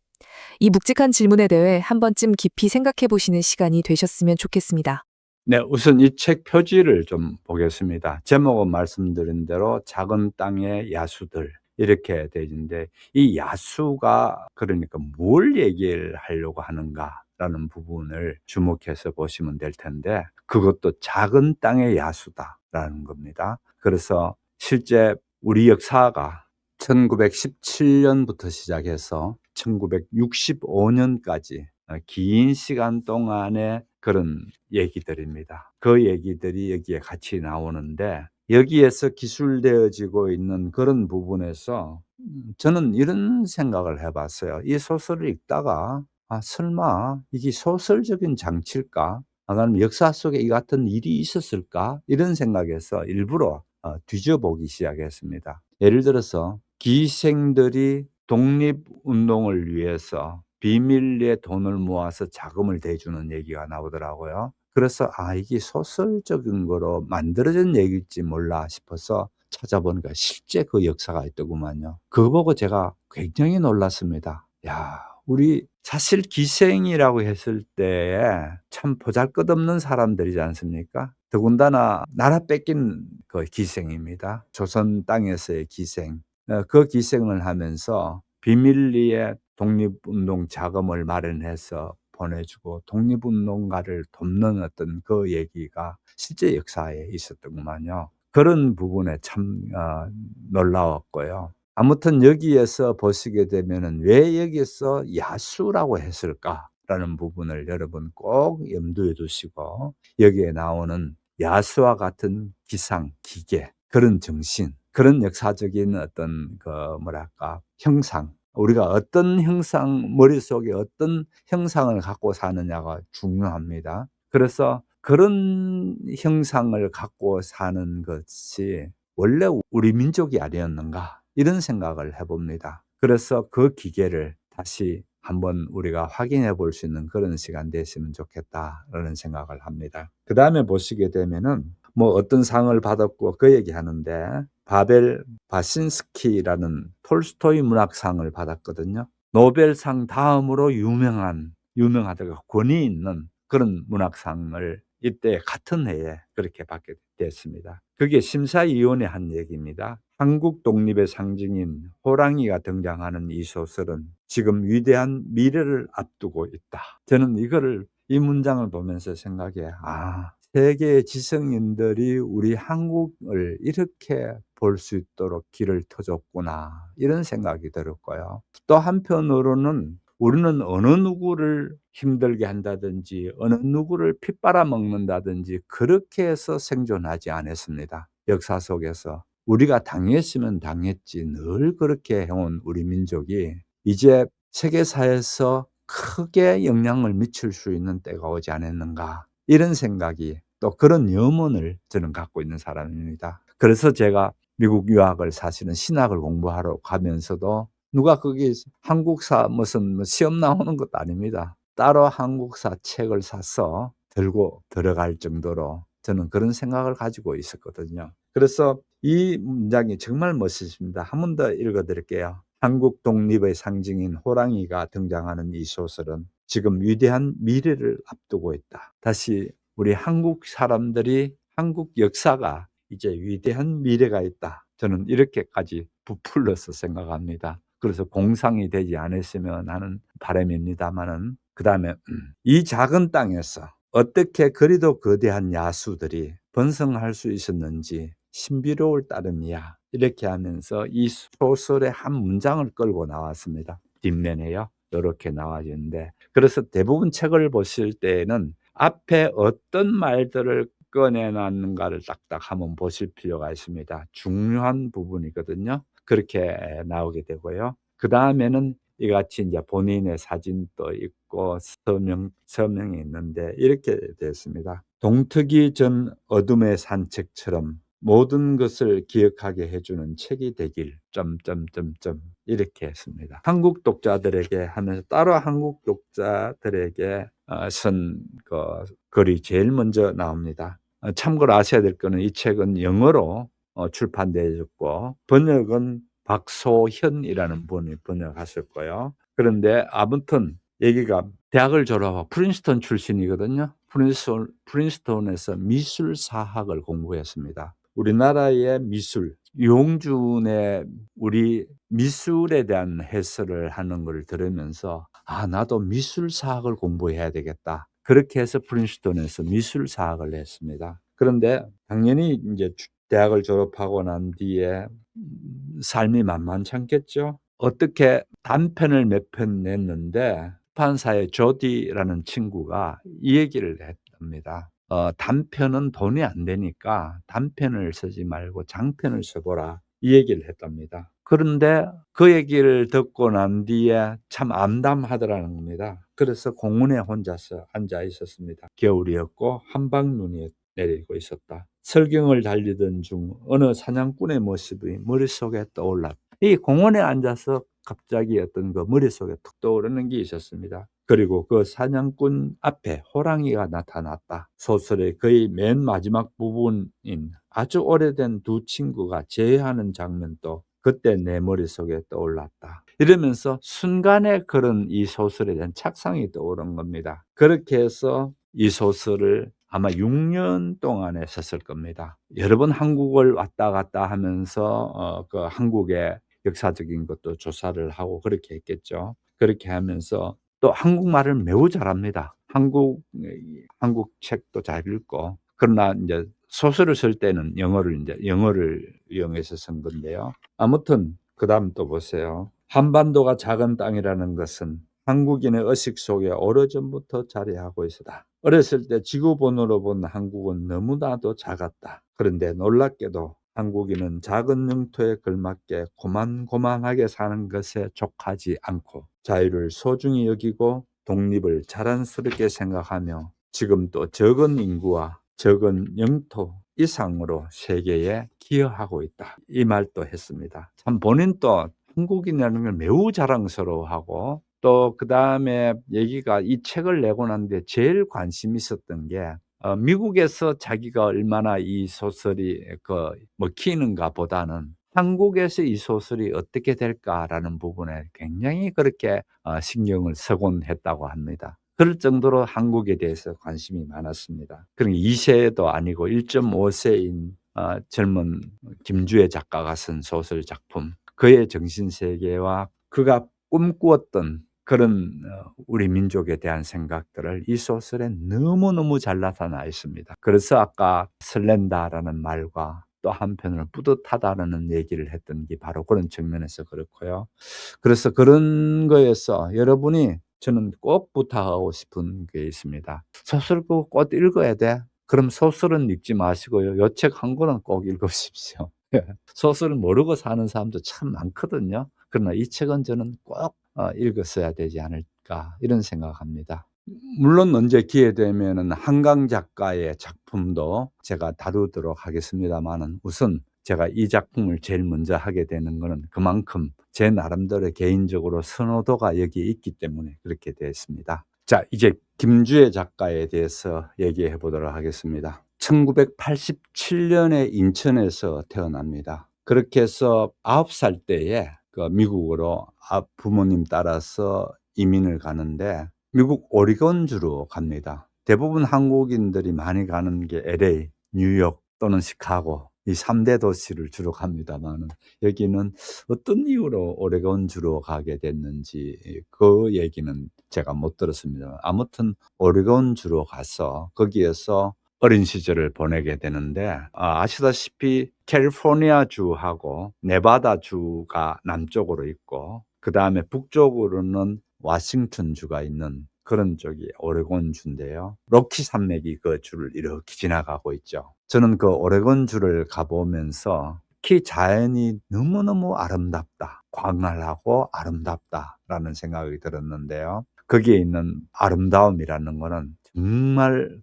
이 묵직한 질문에 대해 한 번쯤 깊이 생각해 보시는 시간이 되셨으면 좋겠습니다. 네, 우선 이 책 표지를 좀 보겠습니다. 제목은 말씀드린 대로 작은 땅의 야수들 이렇게 되어 있는데, 이 야수가 그러니까 뭘 얘기를 하려고 하는가라는 부분을 주목해서 보시면 될 텐데, 그것도 작은 땅의 야수다라는 겁니다. 그래서 실제 우리 역사가 1917년부터 시작해서 1965년까지 긴 시간 동안의 그런 얘기들입니다. 그 얘기들이 여기에 같이 나오는데, 여기에서 기술되어지고 있는 그런 부분에서 저는 이런 생각을 해봤어요. 이 소설을 읽다가 설마 이게 소설적인 장치일까? 아니면 역사 속에 이 같은 일이 있었을까? 이런 생각에서 일부러 뒤져보기 시작했습니다. 예를 들어서 기생들이 독립운동을 위해서 비밀리에 돈을 모아서 자금을 대주는 얘기가 나오더라고요. 그래서 이게 소설적인 거로 만들어진 얘기일지 몰라 싶어서 찾아보니까 실제 그 역사가 있더구만요. 그거 보고 제가 굉장히 놀랐습니다. 야, 우리 사실 기생이라고 했을 때에 참 보잘것없는 사람들이지 않습니까? 더군다나 나라 뺏긴 그 기생입니다. 조선 땅에서의 기생. 그 기생을 하면서 비밀리에 독립운동 자금을 마련해서 보내주고 독립운동가를 돕는 어떤 그 얘기가 실제 역사에 있었더구만요. 그런 부분에 참 놀라웠고요. 아무튼 여기에서 보시게 되면은 왜 여기서 야수라고 했을까라는 부분을 여러분 꼭 염두에 두시고, 여기에 나오는 야수와 같은 기상, 기계, 그런 정신, 그런 역사적인 어떤 형상, 우리가 어떤 형상, 머릿속에 어떤 형상을 갖고 사느냐가 중요합니다. 그래서 그런 형상을 갖고 사는 것이 원래 우리 민족이 아니었는가, 이런 생각을 해봅니다. 그래서 그 기계를 다시 한번 우리가 확인해 볼 수 있는 그런 시간 됐으면 좋겠다라는 생각을 합니다. 그 다음에 보시게 되면은 어떤 상을 받았고 그 얘기 하는데, 바벨 바신스키라는 톨스토이 문학상을 받았거든요. 노벨상 다음으로 유명하다가 권위 있는 그런 문학상을 이때 같은 해에 그렇게 받게 됐습니다. 그게 심사위원회 한 얘기입니다. 한국 독립의 상징인 호랑이가 등장하는 이 소설은 지금 위대한 미래를 앞두고 있다. 저는 이 문장을 보면서 생각해, 세계의 지성인들이 우리 한국을 이렇게 볼 수 있도록 길을 터줬구나, 이런 생각이 들었고요. 또 한편으로는 우리는 어느 누구를 힘들게 한다든지 어느 누구를 핏바라 먹는다든지 그렇게 해서 생존하지 않았습니다. 역사 속에서 우리가 당했으면 당했지 늘 그렇게 해온 우리 민족이 이제 세계사에서 크게 영향을 미칠 수 있는 때가 오지 않았는가, 이런 생각이, 또 그런 염원을 저는 갖고 있는 사람입니다. 그래서 제가 미국 유학을, 사실은 신학을 공부하러 가면서도 누가 거기 한국사 무슨 시험 나오는 것도 아닙니다. 따로 한국사 책을 사서 들고 들어갈 정도로 저는 그런 생각을 가지고 있었거든요. 그래서 이 문장이 정말 멋있습니다. 한 번 더 읽어드릴게요. 한국 독립의 상징인 호랑이가 등장하는 이 소설은 지금 위대한 미래를 앞두고 있다. 다시 우리 한국 사람들이, 한국 역사가 이제 위대한 미래가 있다. 저는 이렇게까지 부풀려서 생각합니다. 그래서 공상이 되지 않았으면 하는 바람입니다만은, 그 다음에 이 작은 땅에서 어떻게 그리도 거대한 야수들이 번성할 수 있었는지 신비로울 따름이야. 이렇게 하면서 이 소설의 한 문장을 끌고 나왔습니다. 뒷면에요. 이렇게 나와 있는데, 그래서 대부분 책을 보실 때에는 앞에 어떤 말들을 꺼내놨는가를 딱딱 한번 보실 필요가 있습니다. 중요한 부분이거든요. 그렇게 나오게 되고요. 그 다음에는 이같이 이제 본인의 사진도 있고 서명이 있는데 이렇게 되었습니다. 동트기 전 어둠의 산책처럼 모든 것을 기억하게 해주는 책이 되길 점점점점 이렇게 했습니다. 한국 독자들에게 하면서 따로 한국 독자들에게 쓴 글이 제일 먼저 나옵니다. 참고로 아셔야 될 거는 이 책은 영어로 출판되었고 번역은 박소현이라는 분이 번역하셨고요. 그런데 아무튼 얘기가 대학을 졸업하고 프린스턴 출신이거든요. 프린스턴에서 미술사학을 공부했습니다. 우리나라의 미술, 유홍준의 우리 미술에 대한 해설을 하는 걸 들으면서 나도 미술사학을 공부해야 되겠다. 그렇게 해서 프린스턴에서 미술사학을 했습니다. 그런데 당연히 이제 대학을 졸업하고 난 뒤에 삶이 만만치 않겠죠. 어떻게 단편을 몇 편 냈는데 출판사의 조디라는 친구가 이 얘기를 했답니다. 단편은 돈이 안 되니까 단편을 쓰지 말고 장편을 써보라. 이 얘기를 했답니다. 그런데 그 얘기를 듣고 난 뒤에 참 암담하더라는 겁니다. 그래서 공원에 혼자서 앉아 있었습니다. 겨울이었고 한방눈이 내리고 있었다. 설경을 달리던 중 어느 사냥꾼의 모습이 머릿속에 떠올랐다. 이 공원에 앉아서 갑자기 어떤 그 머릿속에 툭 떠오르는 게 있었습니다. 그리고 그 사냥꾼 앞에 호랑이가 나타났다. 소설의 거의 맨 마지막 부분인 아주 오래된 두 친구가 제외하는 장면도 그때 내 머릿속에 떠올랐다. 이러면서 순간에 그런 이 소설에 대한 착상이 떠오른 겁니다. 그렇게 해서 이 소설을 아마 6년 동안에 썼을 겁니다. 여러 번 한국을 왔다 갔다 하면서 그 한국의 역사적인 것도 조사를 하고 그렇게 했겠죠. 그렇게 하면서 또 한국말을 매우 잘합니다. 한국 책도 잘 읽고. 그러나 이제 소설을 쓸 때는 영어를 이용해서 쓴 건데요. 아무튼 그다음 또 보세요. 한반도가 작은 땅이라는 것은 한국인의 의식 속에 오래전부터 자리하고 있었다. 어렸을 때 지구본으로 본 한국은 너무나도 작았다. 그런데 놀랍게도 한국인은 작은 영토에 걸맞게 고만고만하게 사는 것에 족하지 않고 자유를 소중히 여기고 독립을 자랑스럽게 생각하며 지금 또 적은 인구와 적은 영토 이상으로 세계에 기여하고 있다. 이 말도 했습니다. 참 본인도 한국인이라는 걸 매우 자랑스러워하고 또 그다음에 얘기가 이 책을 내고 난 뒤에 제일 관심 있었던 게 미국에서 자기가 얼마나 이 소설이 먹히는가 보다는 한국에서 이 소설이 어떻게 될까라는 부분에 굉장히 그렇게 신경을 쓰곤 했다고 합니다. 그럴 정도로 한국에 대해서 관심이 많았습니다. 그러니까 2세도 아니고 1.5세인 젊은 김주혜 작가가 쓴 소설 작품, 그의 정신세계와 그가 꿈꾸었던 그런 우리 민족에 대한 생각들을 이 소설에 너무너무 잘 나타나 있습니다. 그래서 아까 설렌다라는 말과 또 한편으로는 뿌듯하다라는 얘기를 했던 게 바로 그런 측면에서 그렇고요. 그래서 그런 거에서 여러분이 저는 꼭 부탁하고 싶은 게 있습니다. 소설 꼭 읽어야 돼. 그럼 소설은 읽지 마시고요. 요 책 한 권은 꼭 읽으십시오. 소설을 모르고 사는 사람도 참 많거든요. 그러나 이 책은 저는 꼭 읽었어야 되지 않을까 이런 생각합니다. 물론 언제 기회 되면은 한강 작가의 작품도 제가 다루도록 하겠습니다만은 우선 제가 이 작품을 제일 먼저 하게 되는 것은 그만큼 제 나름대로 개인적으로 선호도가 여기에 있기 때문에 그렇게 되었습니다. 자, 이제 김주혜 작가에 대해서 얘기해 보도록 하겠습니다. 1987년에 인천에서 태어납니다. 그렇게 해서 9살 때에 미국으로 부모님 따라서 이민을 가는데 미국 오리건주로 갑니다. 대부분 한국인들이 많이 가는 게 LA, 뉴욕 또는 시카고 이 3대 도시를 주로 갑니다만 여기는 어떤 이유로 오레곤주로 가게 됐는지 그 얘기는 제가 못 들었습니다. 아무튼 오레곤주로 가서 거기에서 어린 시절을 보내게 되는데 아시다시피 캘리포니아주하고 네바다주가 남쪽으로 있고 그 다음에 북쪽으로는 워싱턴주가 있는 그런 쪽이 오레곤주인데요. 로키 산맥이 그 줄을 이렇게 지나가고 있죠. 저는 그 오레곤주를 가보면서 특히 자연이 너무너무 아름답다, 광활하고 아름답다라는 생각이 들었는데요. 거기에 있는 아름다움이라는 거는 정말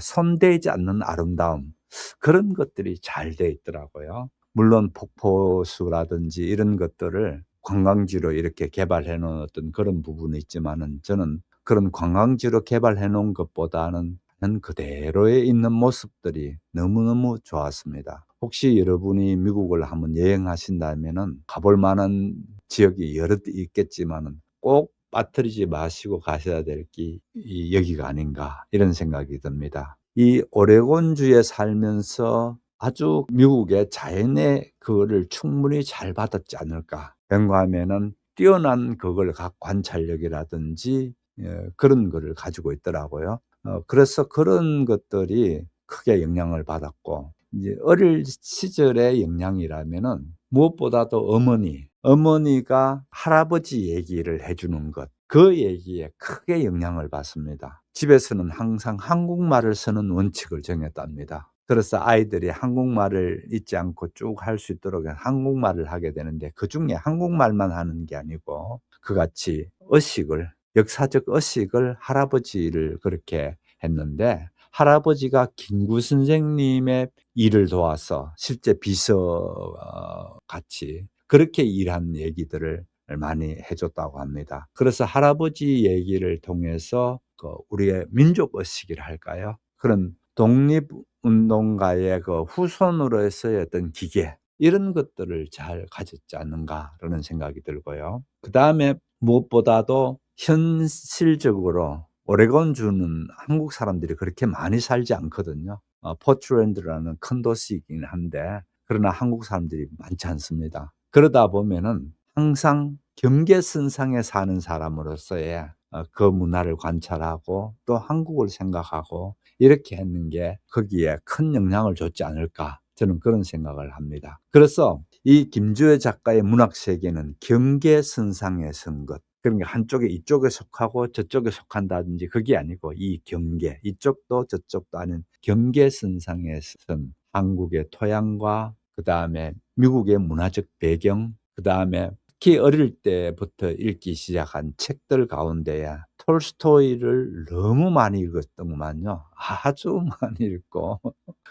손대지 않는 아름다움, 그런 것들이 잘 돼 있더라고요. 물론 폭포수라든지 이런 것들을 관광지로 이렇게 개발해 놓은 어떤 그런 부분이 있지만은, 저는 그런 관광지로 개발해 놓은 것보다는 그대로에 있는 모습들이 너무너무 좋았습니다. 혹시 여러분이 미국을 한번 여행하신다면은 가볼 만한 지역이 여러 있겠지만은 꼭 빠뜨리지 마시고 가셔야 될 게 여기가 아닌가, 이런 생각이 듭니다. 이 오레곤주에 살면서 아주 미국의 자연의 그거를 충분히 잘 받았지 않을까. 왠가하면은 뛰어난 그걸 관찰력이라든지 그런 거를 가지고 있더라고요. 그래서 그런 것들이 크게 영향을 받았고, 이제 어릴 시절의 영향이라면은 무엇보다도 어머니가 할아버지 얘기를 해주는 것, 그 얘기에 크게 영향을 받습니다. 집에서는 항상 한국말을 쓰는 원칙을 정했답니다. 그래서 아이들이 한국말을 잊지 않고 쭉 할 수 있도록 한국말을 하게 되는데, 그중에 한국말만 하는 게 아니고 그같이 역사적 어식을 할아버지를 그렇게 했는데, 할아버지가 김구 선생님의 일을 도와서 실제 비서 같이 그렇게 일한 얘기들을 많이 해줬다고 합니다. 그래서 할아버지 얘기를 통해서 우리의 민족 의식이라 할까요? 그런 독립운동가의 그 후손으로서의 어떤 기계, 이런 것들을 잘 가졌지 않는가라는 생각이 들고요. 그 다음에 무엇보다도 현실적으로 오레곤주는 한국 사람들이 그렇게 많이 살지 않거든요. 포트랜드라는 큰 도시이긴 한데, 그러나 한국 사람들이 많지 않습니다. 그러다 보면은 항상 경계선상에 사는 사람으로서의 그 문화를 관찰하고 또 한국을 생각하고 이렇게 했는 게 거기에 큰 영향을 줬지 않을까, 저는 그런 생각을 합니다. 그래서 이 김주혜 작가의 문학 세계는 경계선상에 선 것, 그러니까 한쪽에 이쪽에 속하고 저쪽에 속한다든지 그게 아니고, 이 경계, 이쪽도 저쪽도 아닌 경계선상에 선 한국의 토양과 그 다음에 미국의 문화적 배경, 그 다음에 특히 어릴 때부터 읽기 시작한 책들 가운데에 톨스토이를 너무 많이 읽었더구만요. 아주 많이 읽고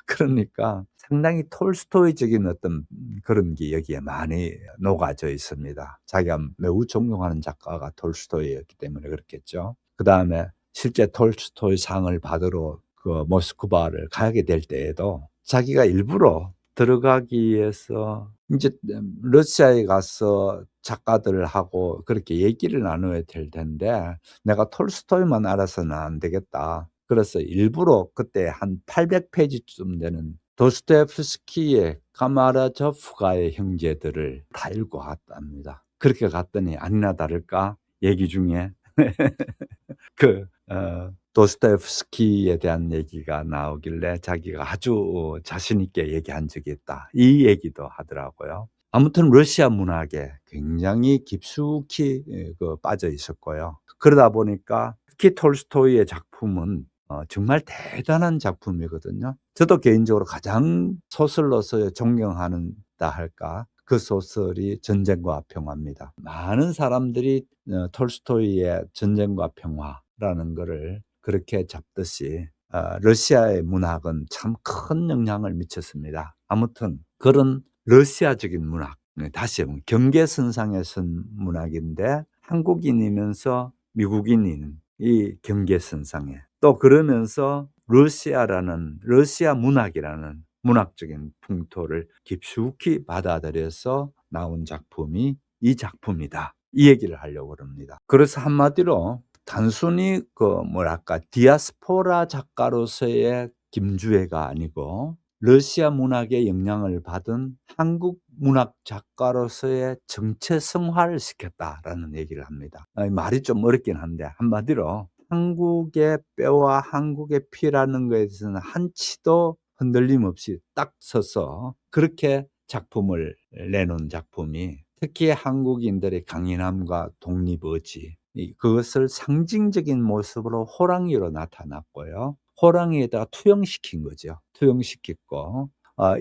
그러니까 상당히 톨스토이적인 어떤 그런 게 여기에 많이 녹아져 있습니다. 자기가 매우 존경하는 작가가 톨스토이였기 때문에 그렇겠죠. 그 다음에 실제 톨스토이 상을 받으러 그 모스크바를 가게 될 때에도 자기가 일부러 들어가기 위해서 이제 러시아에 가서 작가들하고 그렇게 얘기를 나눠야 될 텐데, 내가 톨스토이만 알아서는 안 되겠다. 그래서 일부러 그때 한 800페이지쯤 되는 도스토옙스키의 카마라조프가의 형제들을 다 읽고 갔답니다. 그렇게 갔더니 아니나 다를까 얘기 중에 도스토옙스키에 대한 얘기가 나오길래 자기가 아주 자신 있게 얘기한 적이 있다, 이 얘기도 하더라고요. 아무튼 러시아 문학에 굉장히 깊숙이 빠져 있었고요. 그러다 보니까 특히 톨스토이의 작품은 정말 대단한 작품이거든요. 저도 개인적으로 가장 소설로서 존경한다 할까, 그 소설이 전쟁과 평화입니다. 많은 사람들이 톨스토이의 전쟁과 평화라는 것을 그렇게 잡듯이 러시아의 문학은 참 큰 영향을 미쳤습니다. 아무튼 그런 러시아적인 문학, 다시 경계선상에 선 문학인데, 한국인이면서 미국인인 이 경계선상에, 또 그러면서 러시아 문학이라는 문학적인 풍토를 깊숙이 받아들여서 나온 작품이 이 작품이다, 이 얘기를 하려고 합니다. 그래서 한마디로 단순히 디아스포라 작가로서의 김주혜가 아니고 러시아 문학의 영향을 받은 한국 문학 작가로서의 정체성화를 시켰다라는 얘기를 합니다. 말이 좀 어렵긴 한데, 한마디로 한국의 뼈와 한국의 피라는 것에 대해서는 한치도 흔들림 없이 딱 서서 그렇게 작품을 내놓은 작품이, 특히 한국인들의 강인함과 독립의지, 그것을 상징적인 모습으로 호랑이로 나타났고요. 호랑이에다가 투영시킨 거죠. 투영시켰고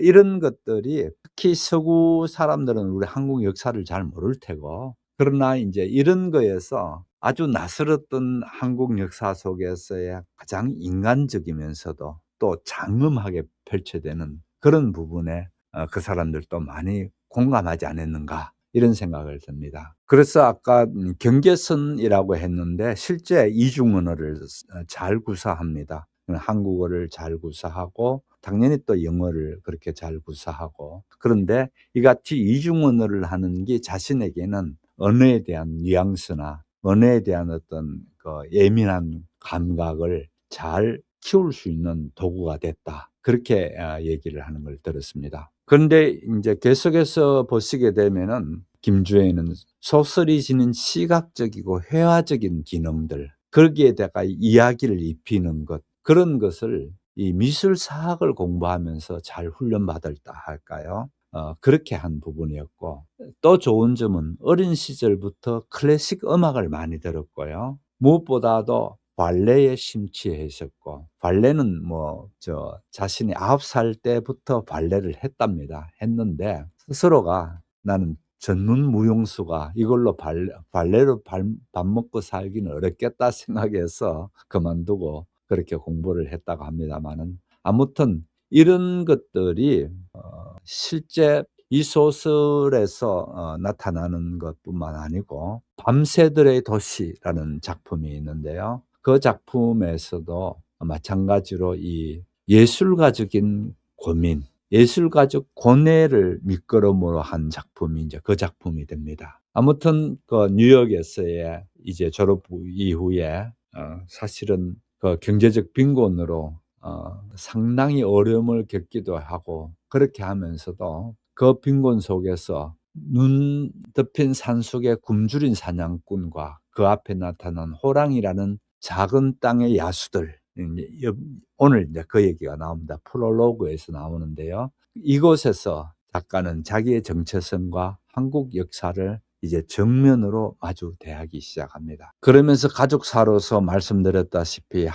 이런 것들이 특히 서구 사람들은 우리 한국 역사를 잘 모를 테고, 그러나 이제 이런 거에서 아주 낯설었던 한국 역사 속에서의 가장 인간적이면서도 또 장엄하게 펼쳐되는 그런 부분에 그 사람들도 많이 공감하지 않았는가, 이런 생각을 듭니다. 그래서 아까 경계선이라고 했는데 실제 이중 언어를 잘 구사합니다. 한국어를 잘 구사하고 당연히 또 영어를 그렇게 잘 구사하고, 그런데 이같이 이중 언어를 하는 게 자신에게는 언어에 대한 뉘앙스나 언어에 대한 어떤 그 예민한 감각을 잘 키울 수 있는 도구가 됐다, 그렇게 얘기를 하는 걸 들었습니다. 그런데 이제 계속해서 보시게 되면은 김주에는 소설이 지닌 시각적이고 회화적인 기능들, 거기에다가 이야기를 입히는 것, 그런 것을 이 미술사학을 공부하면서 잘 훈련받았다 할까요? 그렇게 한 부분이었고, 또 좋은 점은 어린 시절부터 클래식 음악을 많이 들었고요. 무엇보다도 발레에 심취했었고, 발레는 자신이 9살 때부터 발레를 했는데 스스로가 나는 전문 무용수가 이걸로 발레로 밥 먹고 살기는 어렵겠다 생각해서 그만두고 그렇게 공부를 했다고 합니다만은, 아무튼 이런 것들이 실제 이 소설에서 나타나는 것뿐만 아니고 밤새들의 도시라는 작품이 있는데요. 그 작품에서도 마찬가지로 이 예술가적인 고민, 예술가적 고뇌를 밑거름으로 한 작품이 이제 그 작품이 됩니다. 아무튼 그 뉴욕에서의 이제 졸업 이후에 사실은 그 경제적 빈곤으로 상당히 어려움을 겪기도 하고, 그렇게 하면서도 그 빈곤 속에서 눈 덮인 산속의 굶주린 사냥꾼과 그 앞에 나타난 호랑이라는 작은 땅의 야수들, 오늘 이제 그 얘기가 나옵니다. 프롤로그에서 나오는데요. 이곳에서 작가는 자기의 정체성과 한국 역사를 이제 정면으로 마주 대하기 시작합니다. 그러면서 가족사로서 말씀드렸다시피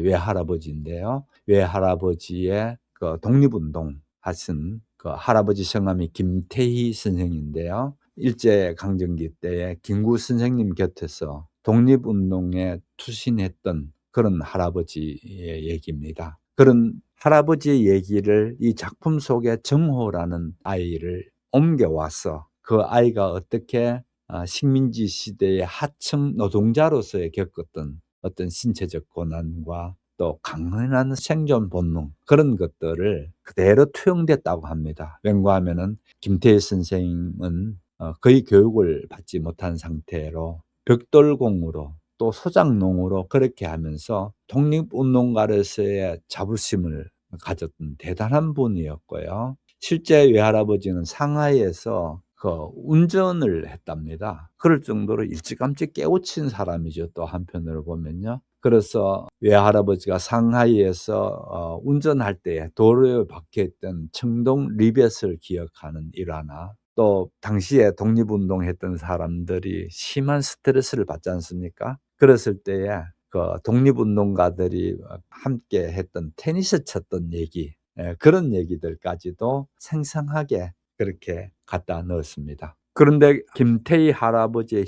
외할아버지인데요. 외할아버지의 그 독립운동 하신 그 할아버지 성함이 김태희 선생인데요. 일제강점기 때에 김구 선생님 곁에서 독립운동에 투신했던 그런 할아버지의 얘기입니다. 그런 할아버지의 얘기를 이 작품 속에 정호라는 아이를 옮겨와서 그 아이가 어떻게 식민지 시대의 하층 노동자로서의 겪었던 어떤 신체적 고난과 또 강인한 생존 본능, 그런 것들을 그대로 투영됐다고 합니다. 왜냐하면은 김태희 선생님은 거의 교육을 받지 못한 상태로 벽돌공으로 또 소장농으로 그렇게 하면서 독립운동가로서의 자부심을 가졌던 대단한 분이었고요. 실제 외할아버지는 상하이에서 그 운전을 했답니다. 그럴 정도로 일찌감치 깨우친 사람이죠. 또 한편으로 보면요. 그래서 외할아버지가 상하이에서 운전할 때 도로에 박혀있던 청동 리벳을 기억하는 일화나, 또 당시에 독립운동했던 사람들이 심한 스트레스를 받지 않습니까? 그랬을 때에 그 독립운동가들이 함께 했던 테니스 쳤던 얘기, 그런 얘기들까지도 생생하게 그렇게 갖다 넣었습니다. 그런데 김태희 할아버지의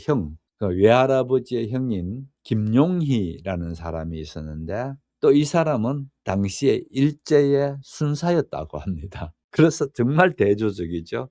그 외할아버지의 형인 김용희라는 사람이 있었는데, 또 이 사람은 당시에 일제의 순사였다고 합니다. 그래서 정말 대조적이죠.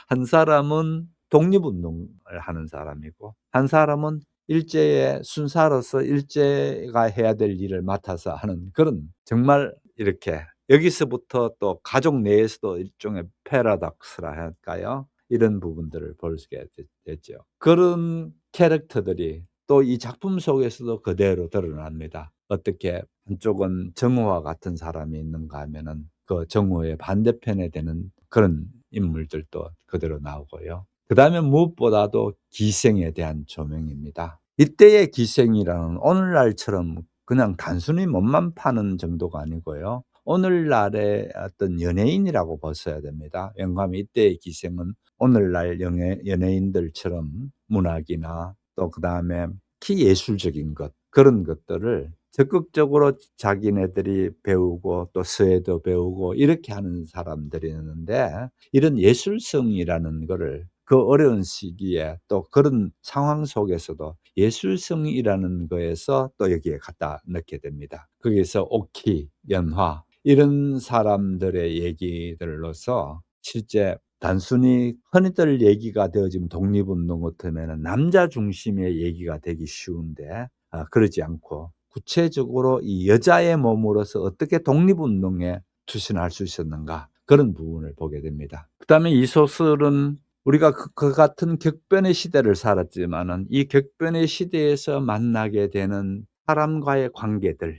한 사람은 독립운동을 하는 사람이고, 한 사람은 일제의 순사로서 일제가 해야 될 일을 맡아서 하는 그런, 정말 이렇게 여기서부터 또 가족 내에서도 일종의 패러독스라 할까요? 이런 부분들을 볼 수가 됐죠. 그런 캐릭터들이 또 이 작품 속에서도 그대로 드러납니다. 어떻게 한쪽은 정호와 같은 사람이 있는가 하면은 그 정호의 반대편에 되는 그런 인물들도 그대로 나오고요. 그 다음에 무엇보다도 기생에 대한 조명입니다. 이때의 기생이라는 오늘날처럼 그냥 단순히 몸만 파는 정도가 아니고요. 오늘날의 어떤 연예인이라고 보셔야 됩니다. 왜냐하면 이때의 기생은 오늘날 연예인들처럼 문학이나 또 그 다음에 특히 예술적인 것, 그런 것들을 적극적으로 자기네들이 배우고 또 서예도 배우고 이렇게 하는 사람들이었는데, 이런 예술성이라는 거를 그 어려운 시기에 또 그런 상황 속에서도 예술성이라는 거에서 또 여기에 갖다 넣게 됩니다. 거기서 오키, 연화 이런 사람들의 얘기들로서 실제 단순히 흔히들 얘기가 되어지면 독립운동 같으면 남자 중심의 얘기가 되기 쉬운데, 그러지 않고 구체적으로 이 여자의 몸으로서 어떻게 독립운동에 투신할 수 있었는가, 그런 부분을 보게 됩니다. 그다음에 이 소설은 우리가 그 같은 격변의 시대를 살았지만은 이 격변의 시대에서 만나게 되는 사람과의 관계들,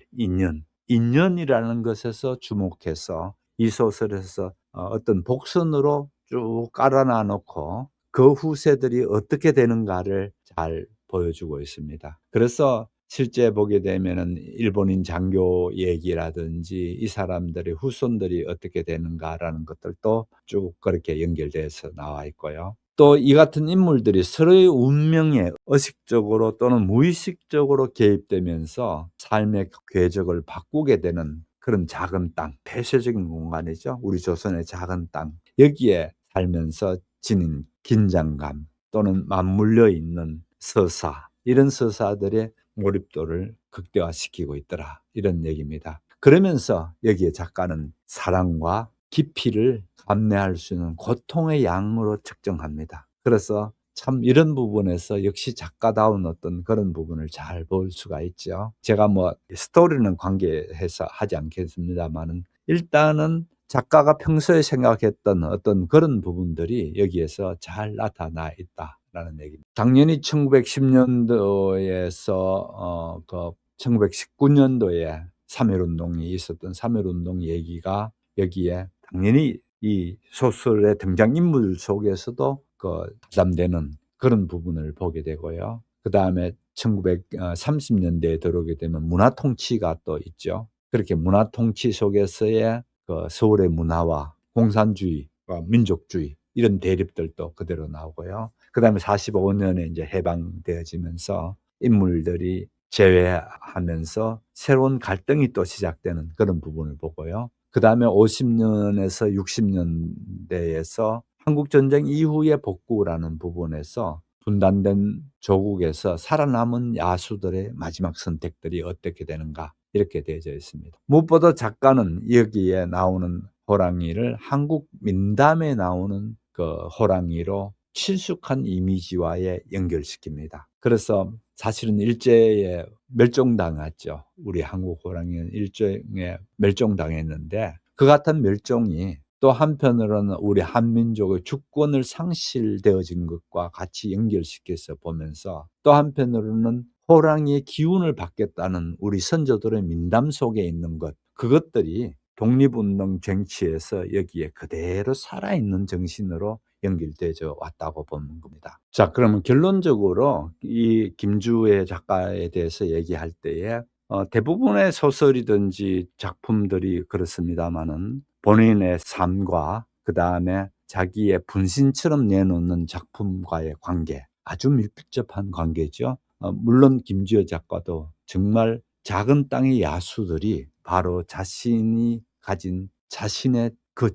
인연이라는 것에서 주목해서 이 소설에서 어떤 복선으로 쭉 깔아놔 놓고 그 후세들이 어떻게 되는가를 잘 보여주고 있습니다. 그래서 실제 보게 되면은 일본인 장교 얘기라든지 이 사람들의 후손들이 어떻게 되는가라는 것들도 쭉 그렇게 연결돼서 나와 있고요. 또 이 같은 인물들이 서로의 운명에 의식적으로 또는 무의식적으로 개입되면서 삶의 궤적을 바꾸게 되는 그런 작은 땅, 폐쇄적인 공간이죠. 우리 조선의 작은 땅. 여기에 살면서 지닌 긴장감 또는 맞물려 있는 서사, 이런 서사들의 몰입도를 극대화시키고 있더라, 이런 얘기입니다. 그러면서 여기에 작가는 사랑과 깊이를 감내할 수 있는 고통의 양으로 측정합니다. 그래서 참 이런 부분에서 역시 작가다운 어떤 그런 부분을 잘 볼 수가 있죠. 제가 뭐 스토리는 관계해서 하지 않겠습니다만은 일단은 작가가 평소에 생각했던 어떤 그런 부분들이 여기에서 잘 나타나 있다라는 얘기입니다. 당연히 1910년도에서 그 1919년도에 3.1운동이 있었던 3.1운동 얘기가 여기에 당연히 이 소설의 등장인물 속에서도 담되는 그런 부분을 보게 되고요. 그 다음에 1930년대에 들어오게 되면 문화통치가 또 있죠. 그렇게 문화통치 속에서의 그 서울의 문화와 공산주의와 민족주의 이런 대립들도 그대로 나오고요. 그 다음에 45년에 이제 해방되어지면서 인물들이 재회하면서 새로운 갈등이 또 시작되는 그런 부분을 보고요. 그 다음에 50년에서 60년대에서 한국전쟁 이후의 복구라는 부분에서 분단된 조국에서 살아남은 야수들의 마지막 선택들이 어떻게 되는가, 이렇게 되어져 있습니다. 무엇보다 작가는 여기에 나오는 호랑이를 한국 민담에 나오는 그 호랑이로 친숙한 이미지와에 연결시킵니다. 그래서 사실은 일제에 멸종당했죠. 우리 한국 호랑이는 일제에 멸종당했는데 그 같은 멸종이 또 한편으로는 우리 한민족의 주권을 상실되어진 것과 같이 연결시켜서 보면서 또 한편으로는 호랑이의 기운을 받겠다는 우리 선조들의 민담 속에 있는 것, 그것들이 독립운동 쟁취에서 여기에 그대로 살아있는 정신으로 연결되어 왔다고 보는 겁니다. 자, 그러면 결론적으로 이 김주혜 작가에 대해서 얘기할 때에 대부분의 소설이든지 작품들이 그렇습니다만은 본인의 삶과 그 다음에 자기의 분신처럼 내놓는 작품과의 관계, 아주 밀접한 관계죠. 물론 김주혜 작가도 정말 작은 땅의 야수들이 바로 자신이 가진 자신의 그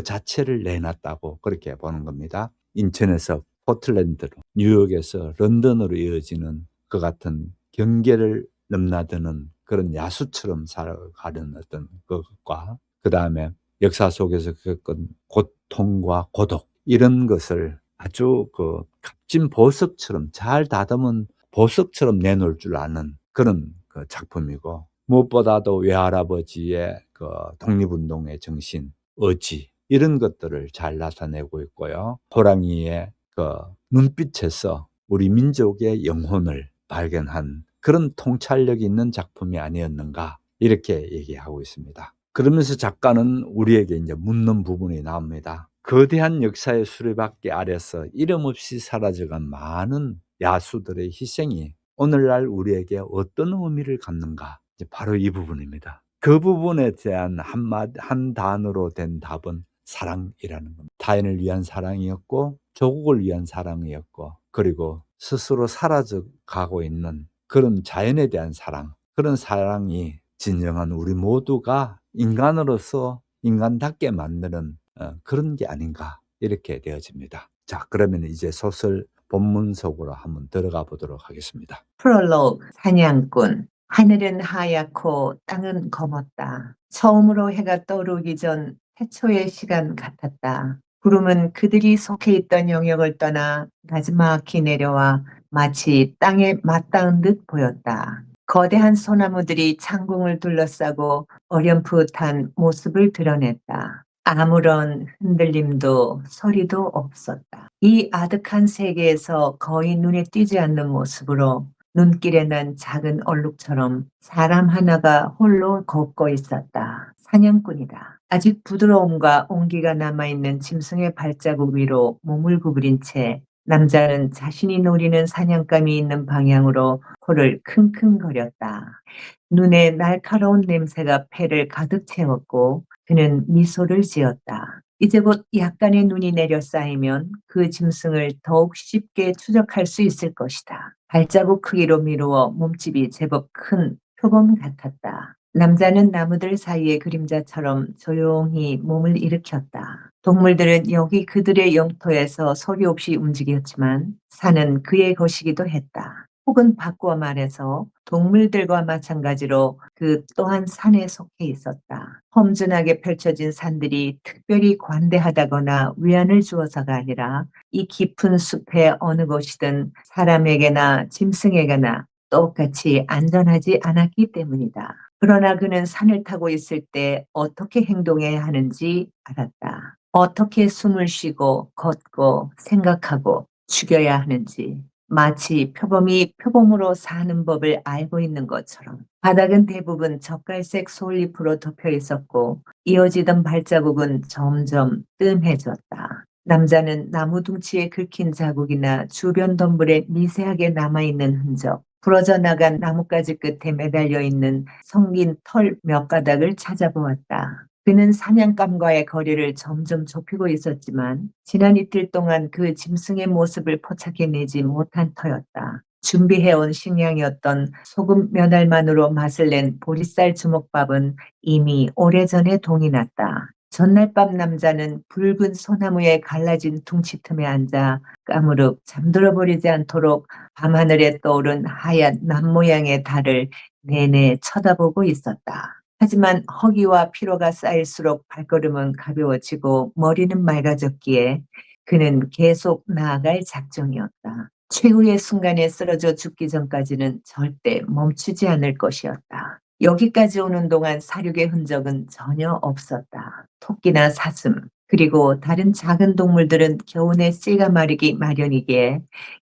자체를 내놨다고 그렇게 보는 겁니다. 인천에서 포틀랜드로, 뉴욕에서 런던으로 이어지는 그 같은 경계를 넘나드는 그런 야수처럼 살아가는 어떤 것과 그 다음에 역사 속에서 겪은 고통과 고독, 이런 것을 아주 그 값진 보석처럼, 잘 다듬은 보석처럼 내놓을 줄 아는 그런 그 작품이고, 무엇보다도 외할아버지의 그 독립운동의 정신, 의지, 이런 것들을 잘 나타내고 있고요. 호랑이의 그 눈빛에서 우리 민족의 영혼을 발견한 그런 통찰력 있는 작품이 아니었는가, 이렇게 얘기하고 있습니다. 그러면서 작가는 우리에게 이제 묻는 부분이 나옵니다. 거대한 역사의 수레바퀴 아래서 이름 없이 사라져간 많은 야수들의 희생이 오늘날 우리에게 어떤 의미를 갖는가, 이제 바로 이 부분입니다. 그 부분에 대한 한 단어로 된 답은 사랑이라는 겁니다. 타인을 위한 사랑이었고 조국을 위한 사랑이었고, 그리고 스스로 사라져 가고 있는 그런 자연에 대한 사랑, 그런 사랑이 진정한 우리 모두가 인간으로서 인간답게 만드는 그런 게 아닌가 이렇게 되어집니다. 자, 그러면 이제 소설 본문 속으로 한번 들어가 보도록 하겠습니다. 프롤로그 사냥꾼. 하늘은 하얗고 땅은 검었다. 처음으로 해가 떠오르기 전 태초의 시간 같았다. 구름은 그들이 속해 있던 영역을 떠나 나지막히 내려와 마치 땅에 맞닿은 듯 보였다. 거대한 소나무들이 창궁을 둘러싸고 어렴풋한 모습을 드러냈다. 아무런 흔들림도 소리도 없었다. 이 아득한 세계에서 거의 눈에 띄지 않는 모습으로 눈길에 난 작은 얼룩처럼 사람 하나가 홀로 걷고 있었다. 사냥꾼이다. 아직 부드러움과 온기가 남아있는 짐승의 발자국 위로 몸을 구부린 채 남자는 자신이 노리는 사냥감이 있는 방향으로 코를 킁킁거렸다. 눈에 날카로운 냄새가 폐를 가득 채웠고 그는 미소를 지었다. 이제 곧 약간의 눈이 내려 쌓이면 그 짐승을 더욱 쉽게 추적할 수 있을 것이다. 발자국 크기로 미루어 몸집이 제법 큰 표범 같았다. 남자는 나무들 사이의 그림자처럼 조용히 몸을 일으켰다. 동물들은 여기 그들의 영토에서 소리 없이 움직였지만 산은 그의 것이기도 했다. 혹은 바꾸어 말해서 동물들과 마찬가지로 그 또한 산에 속해 있었다. 험준하게 펼쳐진 산들이 특별히 관대하다거나 위안을 주어서가 아니라 이 깊은 숲의 어느 곳이든 사람에게나 짐승에게나 똑같이 안전하지 않았기 때문이다. 그러나 그는 산을 타고 있을 때 어떻게 행동해야 하는지 알았다. 어떻게 숨을 쉬고 걷고 생각하고 죽여야 하는지. 마치 표범이 표범으로 사는 법을 알고 있는 것처럼. 바닥은 대부분 젓갈색 솔잎으로 덮여 있었고 이어지던 발자국은 점점 뜸해졌다. 남자는 나무 둥치에 긁힌 자국이나 주변 덤불에 미세하게 남아있는 흔적, 부러져 나간 나뭇가지 끝에 매달려 있는 성긴 털 몇 가닥을 찾아보았다. 그는 사냥감과의 거리를 점점 좁히고 있었지만 지난 이틀 동안 그 짐승의 모습을 포착해내지 못한 터였다. 준비해온 식량이었던 소금 몇 알만으로 맛을 낸 보리쌀 주먹밥은 이미 오래전에 동이 났다. 전날 밤 남자는 붉은 소나무에 갈라진 둥치 틈에 앉아 까무룩 잠들어 버리지 않도록 밤하늘에 떠오른 하얀 남 모양의 달을 내내 쳐다보고 있었다. 하지만 허기와 피로가 쌓일수록 발걸음은 가벼워지고 머리는 맑아졌기에 그는 계속 나아갈 작정이었다. 최후의 순간에 쓰러져 죽기 전까지는 절대 멈추지 않을 것이었다. 여기까지 오는 동안 사륙의 흔적은 전혀 없었다. 토끼나 사슴, 그리고 다른 작은 동물들은 겨우내 씨가 마르기 마련이기에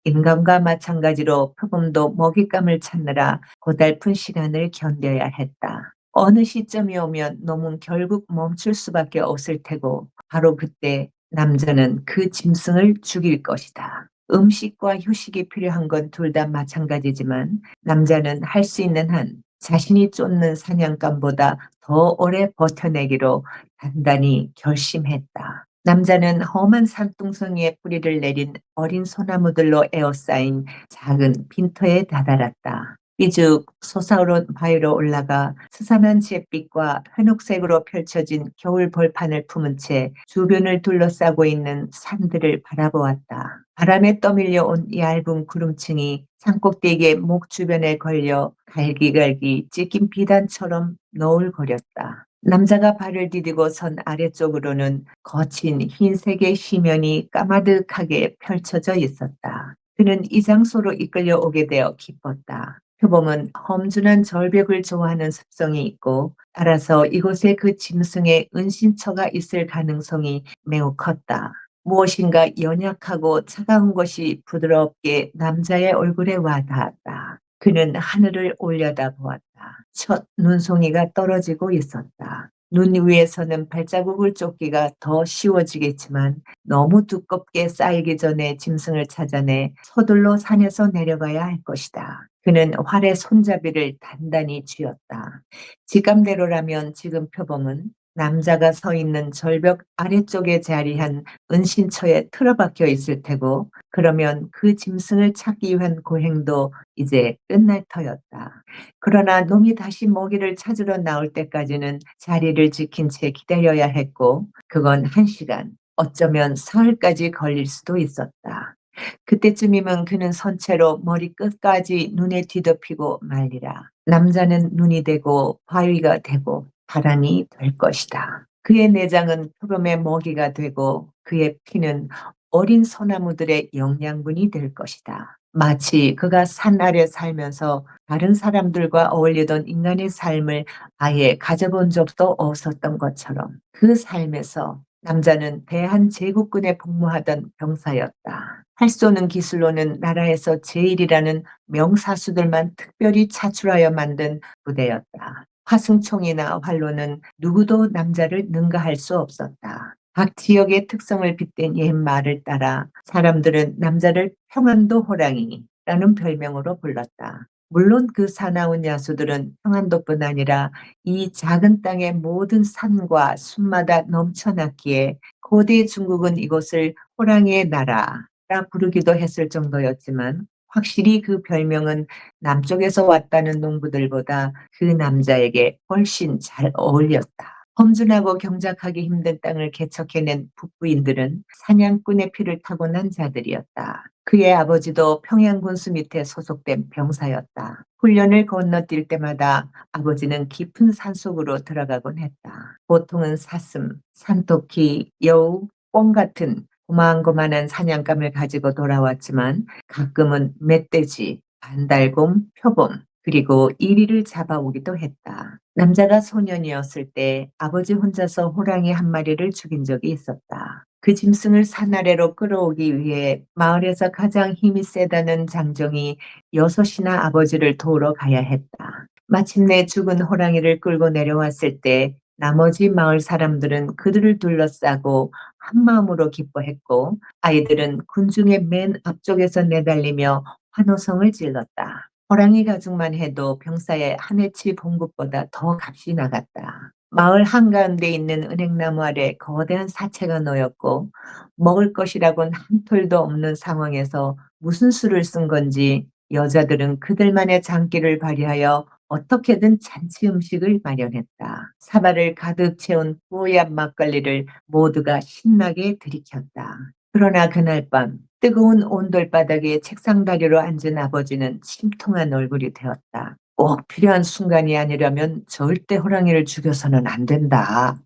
인간과 마찬가지로 표범도 먹잇감을 찾느라 고달픈 시간을 견뎌야 했다. 어느 시점이 오면 놈은 결국 멈출 수밖에 없을 테고 바로 그때 남자는 그 짐승을 죽일 것이다. 음식과 휴식이 필요한 건 둘 다 마찬가지지만 남자는 할 수 있는 한 자신이 쫓는 사냥감보다 더 오래 버텨내기로 단단히 결심했다. 남자는 험한 산둥성이에 뿌리를 내린 어린 소나무들로 에워싸인 작은 빈터에 다다랐다. 삐죽 솟아오른 바위로 올라가 스산한 잿빛과 회녹색으로 펼쳐진 겨울 벌판을 품은 채 주변을 둘러싸고 있는 산들을 바라보았다. 바람에 떠밀려 온 얇은 구름층이 산꼭대기의 목 주변에 걸려 갈기갈기 찢긴 비단처럼 너울거렸다. 남자가 발을 디디고 선 아래쪽으로는 거친 흰색의 시면이 까마득하게 펼쳐져 있었다. 그는 이 장소로 이끌려 오게 되어 기뻤다. 표범은 험준한 절벽을 좋아하는 습성이 있고 따라서 이곳에 그 짐승의 은신처가 있을 가능성이 매우 컸다. 무엇인가 연약하고 차가운 것이 부드럽게 남자의 얼굴에 와닿았다. 그는 하늘을 올려다보았다. 첫 눈송이가 떨어지고 있었다. 눈 위에서는 발자국을 쫓기가 더 쉬워지겠지만 너무 두껍게 쌓이기 전에 짐승을 찾아내 서둘러 산에서 내려가야 할 것이다. 그는 활의 손잡이를 단단히 쥐었다. 직감대로라면 지금 표범은 남자가 서 있는 절벽 아래쪽에 자리한 은신처에 틀어박혀 있을 테고, 그러면 그 짐승을 찾기 위한 고행도 이제 끝날 터였다. 그러나 놈이 다시 먹이를 찾으러 나올 때까지는 자리를 지킨 채 기다려야 했고, 그건 1시간, 어쩌면 사흘까지 걸릴 수도 있었다. 그때쯤이면 그는 선체로 머리 끝까지 눈에 뒤덮이고 말리라. 남자는 눈이 되고 바위가 되고 바람이 될 것이다. 그의 내장은 푸름의 먹이가 되고 그의 피는 어린 소나무들의 영양분이 될 것이다. 마치 그가 산 아래 살면서 다른 사람들과 어울리던 인간의 삶을 아예 가져본 적도 없었던 것처럼 그 삶에서 남자는 대한제국군에 복무하던 병사였다. 활 쏘는 기술로는 나라에서 제일이라는 명사수들만 특별히 차출하여 만든 부대였다. 화승총이나 활로는 누구도 남자를 능가할 수 없었다. 각 지역의 특성을 빗댄 옛 말을 따라 사람들은 남자를 평안도 호랑이라는 별명으로 불렀다. 물론 그 사나운 야수들은 평안도뿐 아니라 이 작은 땅의 모든 산과 숲마다 넘쳐났기에 고대 중국은 이곳을 호랑이의 나라라 부르기도 했을 정도였지만, 확실히 그 별명은 남쪽에서 왔다는 농부들보다 그 남자에게 훨씬 잘 어울렸다. 험준하고 경작하기 힘든 땅을 개척해낸 북부인들은 사냥꾼의 피를 타고난 자들이었다. 그의 아버지도 평양군수 밑에 소속된 병사였다. 훈련을 건너뛸 때마다 아버지는 깊은 산속으로 들어가곤 했다. 보통은 사슴, 산토끼, 여우, 꿩 같은 고만고만한 사냥감을 가지고 돌아왔지만 가끔은 멧돼지, 반달곰, 표범, 그리고 이리를 잡아오기도 했다. 남자가 소년이었을 때 아버지 혼자서 호랑이 한 마리를 죽인 적이 있었다. 그 짐승을 산 아래로 끌어오기 위해 마을에서 가장 힘이 세다는 장정이 6이나 아버지를 도우러 가야 했다. 마침내 죽은 호랑이를 끌고 내려왔을 때 나머지 마을 사람들은 그들을 둘러싸고 한마음으로 기뻐했고, 아이들은 군중의 맨 앞쪽에서 내달리며 환호성을 질렀다. 호랑이 가죽만 해도 병사의 한 해치 봉급보다 더 값이 나갔다. 마을 한가운데 있는 은행나무 아래 거대한 사체가 놓였고, 먹을 것이라곤 한 톨도 없는 상황에서 무슨 수를 쓴 건지 여자들은 그들만의 장기를 발휘하여 어떻게든 잔치 음식을 마련했다. 사발을 가득 채운 뽀얀 막걸리를 모두가 신나게 들이켰다. 그러나 그날 밤 뜨거운 온돌바닥에 책상 다리로 앉은 아버지는 침통한 얼굴이 되었다. 꼭 필요한 순간이 아니라면 절대 호랑이를 죽여서는 안 된다.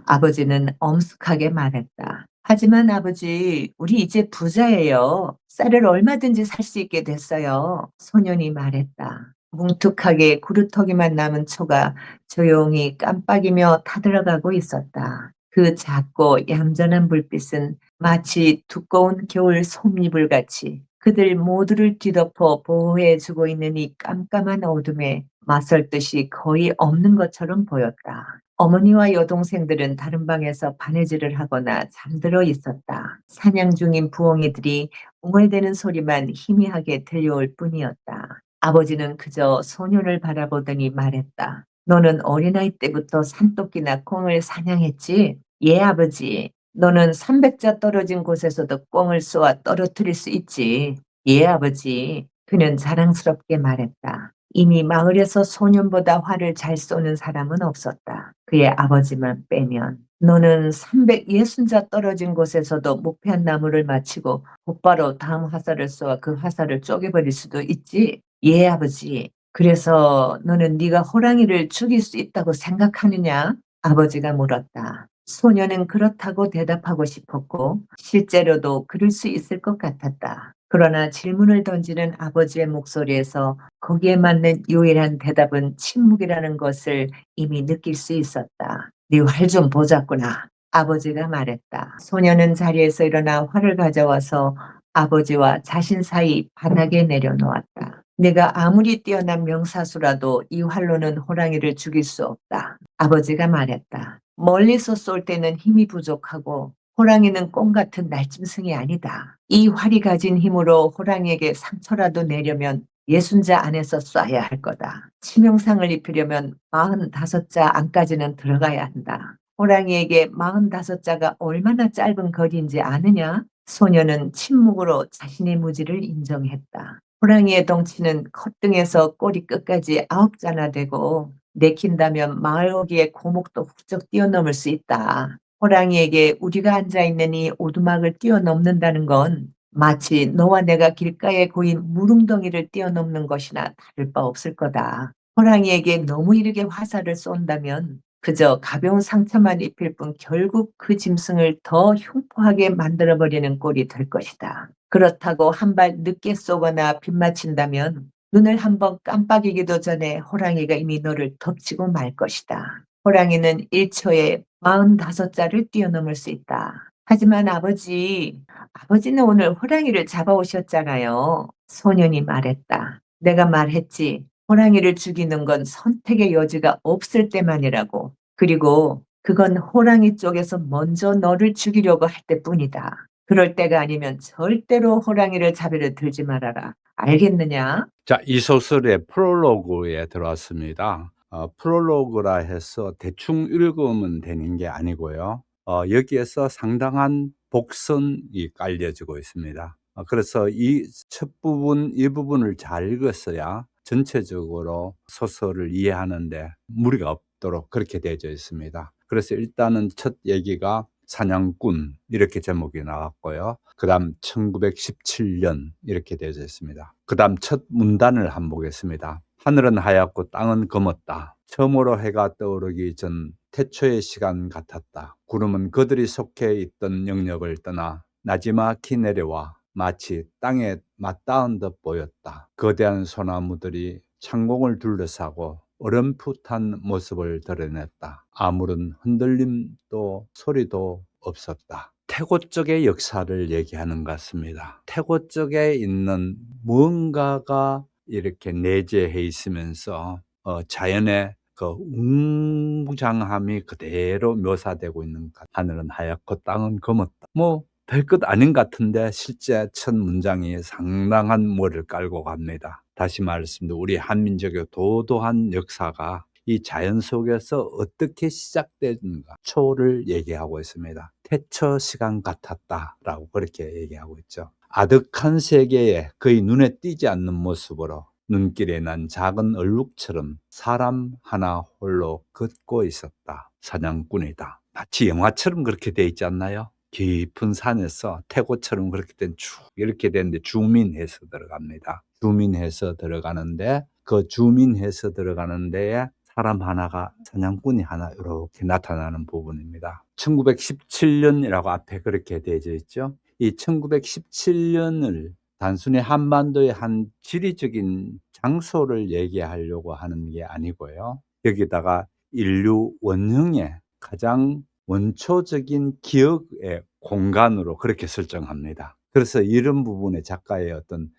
아버지는 엄숙하게 말했다. 하지만 아버지, 우리 이제 부자예요. 쌀을 얼마든지 살 수 있게 됐어요. 소년이 말했다. 뭉툭하게 구루터기만 남은 초가 조용히 깜빡이며 타들어가고 있었다. 그 작고 얌전한 불빛은 마치 두꺼운 겨울 솜이불 같이 그들 모두를 뒤덮어 보호해주고 있는 이 깜깜한 어둠에 맞설 뜻이 거의 없는 것처럼 보였다. 어머니와 여동생들은 다른 방에서 바느질을 하거나 잠들어 있었다. 사냥 중인 부엉이들이 웅얼대는 소리만 희미하게 들려올 뿐이었다. 아버지는 그저 소년을 바라보더니 말했다. 너는 어린아이 때부터 산토끼나 꿩을 사냥했지? 예, 아버지. 너는 300자 떨어진 곳에서도 꿩을 쏘아 떨어뜨릴 수 있지. 예, 아버지. 그는 자랑스럽게 말했다. 이미 마을에서 소년보다 활을 잘 쏘는 사람은 없었다. 그의 아버지만 빼면. 너는 360자 떨어진 곳에서도 목패한 나무를 맞히고 곧바로 다음 화살을 쏘아 그 화살을 쪼개버릴 수도 있지. 예, 아버지. 그래서 너는 네가 호랑이를 죽일 수 있다고 생각하느냐? 아버지가 물었다. 소녀는 그렇다고 대답하고 싶었고 실제로도 그럴 수 있을 것 같았다. 그러나 질문을 던지는 아버지의 목소리에서 거기에 맞는 유일한 대답은 침묵이라는 것을 이미 느낄 수 있었다. 네 활 좀 보자꾸나. 아버지가 말했다. 소녀는 자리에서 일어나 활을 가져와서 아버지와 자신 사이 바닥에 내려놓았다. 내가 아무리 뛰어난 명사수라도 이 활로는 호랑이를 죽일 수 없다. 아버지가 말했다. 멀리서 쏠 때는 힘이 부족하고 호랑이는 꿩 같은 날짐승이 아니다. 이 활이 가진 힘으로 호랑이에게 상처라도 내려면 60자 안에서 쏴야 할 거다. 치명상을 입히려면 45자 안까지는 들어가야 한다. 호랑이에게 45자가 얼마나 짧은 거리인지 아느냐? 소녀는 침묵으로 자신의 무지를 인정했다. 호랑이의 덩치는 콧등에서 꼬리 끝까지 9자나 되고 내킨다면 마을 어귀의 고목도 훌쩍 뛰어넘을 수 있다. 호랑이에게 우리가 앉아있는 이 오두막을 뛰어넘는다는 건 마치 너와 내가 길가에 고인 무릉덩이를 뛰어넘는 것이나 다를 바 없을 거다. 호랑이에게 너무 이르게 화살을 쏜다면 그저 가벼운 상처만 입힐 뿐 결국 그 짐승을 더 흉포하게 만들어버리는 꼴이 될 것이다. 그렇다고 한 발 늦게 쏘거나 빗맞춘다면 눈을 한번 깜빡이기도 전에 호랑이가 이미 너를 덮치고 말 것이다. 호랑이는 1초에 45자를 뛰어넘을 수 있다. 하지만 아버지는 오늘 호랑이를 잡아오셨잖아요. 소년이 말했다. 내가 말했지. 호랑이를 죽이는 건 선택의 여지가 없을 때만이라고. 그리고 그건 호랑이 쪽에서 먼저 너를 죽이려고 할 때뿐이다. 그럴 때가 아니면 절대로 호랑이를 잡으려 들지 말아라. 알겠느냐? 자, 이 소설의 프롤로그에 들어왔습니다. 프롤로그라 해서 대충 읽으면 되는 게 아니고요. 여기에서 상당한 복선이 깔려지고 있습니다. 그래서 이 첫 부분, 이 부분을 잘 읽었어야 전체적으로 소설을 이해하는데 무리가 없도록 그렇게 되어져 있습니다. 그래서 일단은 첫 얘기가 사냥꾼 이렇게 제목이 나왔고요. 그 다음 1917년 이렇게 되어져 있습니다. 그 다음 첫 문단을 한번 보겠습니다. 하늘은 하얗고 땅은 검었다. 처음으로 해가 떠오르기 전 태초의 시간 같았다. 구름은 그들이 속해 있던 영역을 떠나 나지막히 내려와 마치 땅에 맞닿은 듯 보였다. 거대한 소나무들이 창공을 둘러싸고 어렴풋한 모습을 드러냈다. 아무런 흔들림도 소리도 없었다. 태고 쪽의 역사를 얘기하는 것 같습니다. 태고 쪽에 있는 무언가가 이렇게 내재해 있으면서 자연의 그 웅장함이 그대로 묘사되고 있는 것. 하늘은 하얗고 땅은 검었다. 뭐 별것 아닌 것 같은데 실제 첫 문장이 상당한 뭐를 깔고 갑니다. 다시 말씀드리면 우리 한민족의 도도한 역사가 이 자연 속에서 어떻게 시작되는가 초를 얘기하고 있습니다. 태초 시간 같았다라고 그렇게 얘기하고 있죠. 아득한 세계에 거의 눈에 띄지 않는 모습으로 눈길에 난 작은 얼룩처럼 사람 하나 홀로 걷고 있었다. 사냥꾼이다. 마치 영화처럼 그렇게 돼 있지 않나요? 깊은 산에서 태고처럼 그렇게 쭉 이렇게 되는데 주민해서 들어갑니다. 주민해서 들어가는데 그 주민해서 들어가는 데에 사람 하나가 사냥꾼이 하나 이렇게 나타나는 부분입니다. 1917년이라고 앞에 그렇게 되어져 있죠. 이 1917년을 단순히 한반도의 한 지리적인 장소를 얘기하려고 하는 게 아니고요. 여기다가 인류 원형의 가장 원초적인 기억의 공간으로 그렇게 설정합니다. 그래서 이런 부분에 작가의 어떤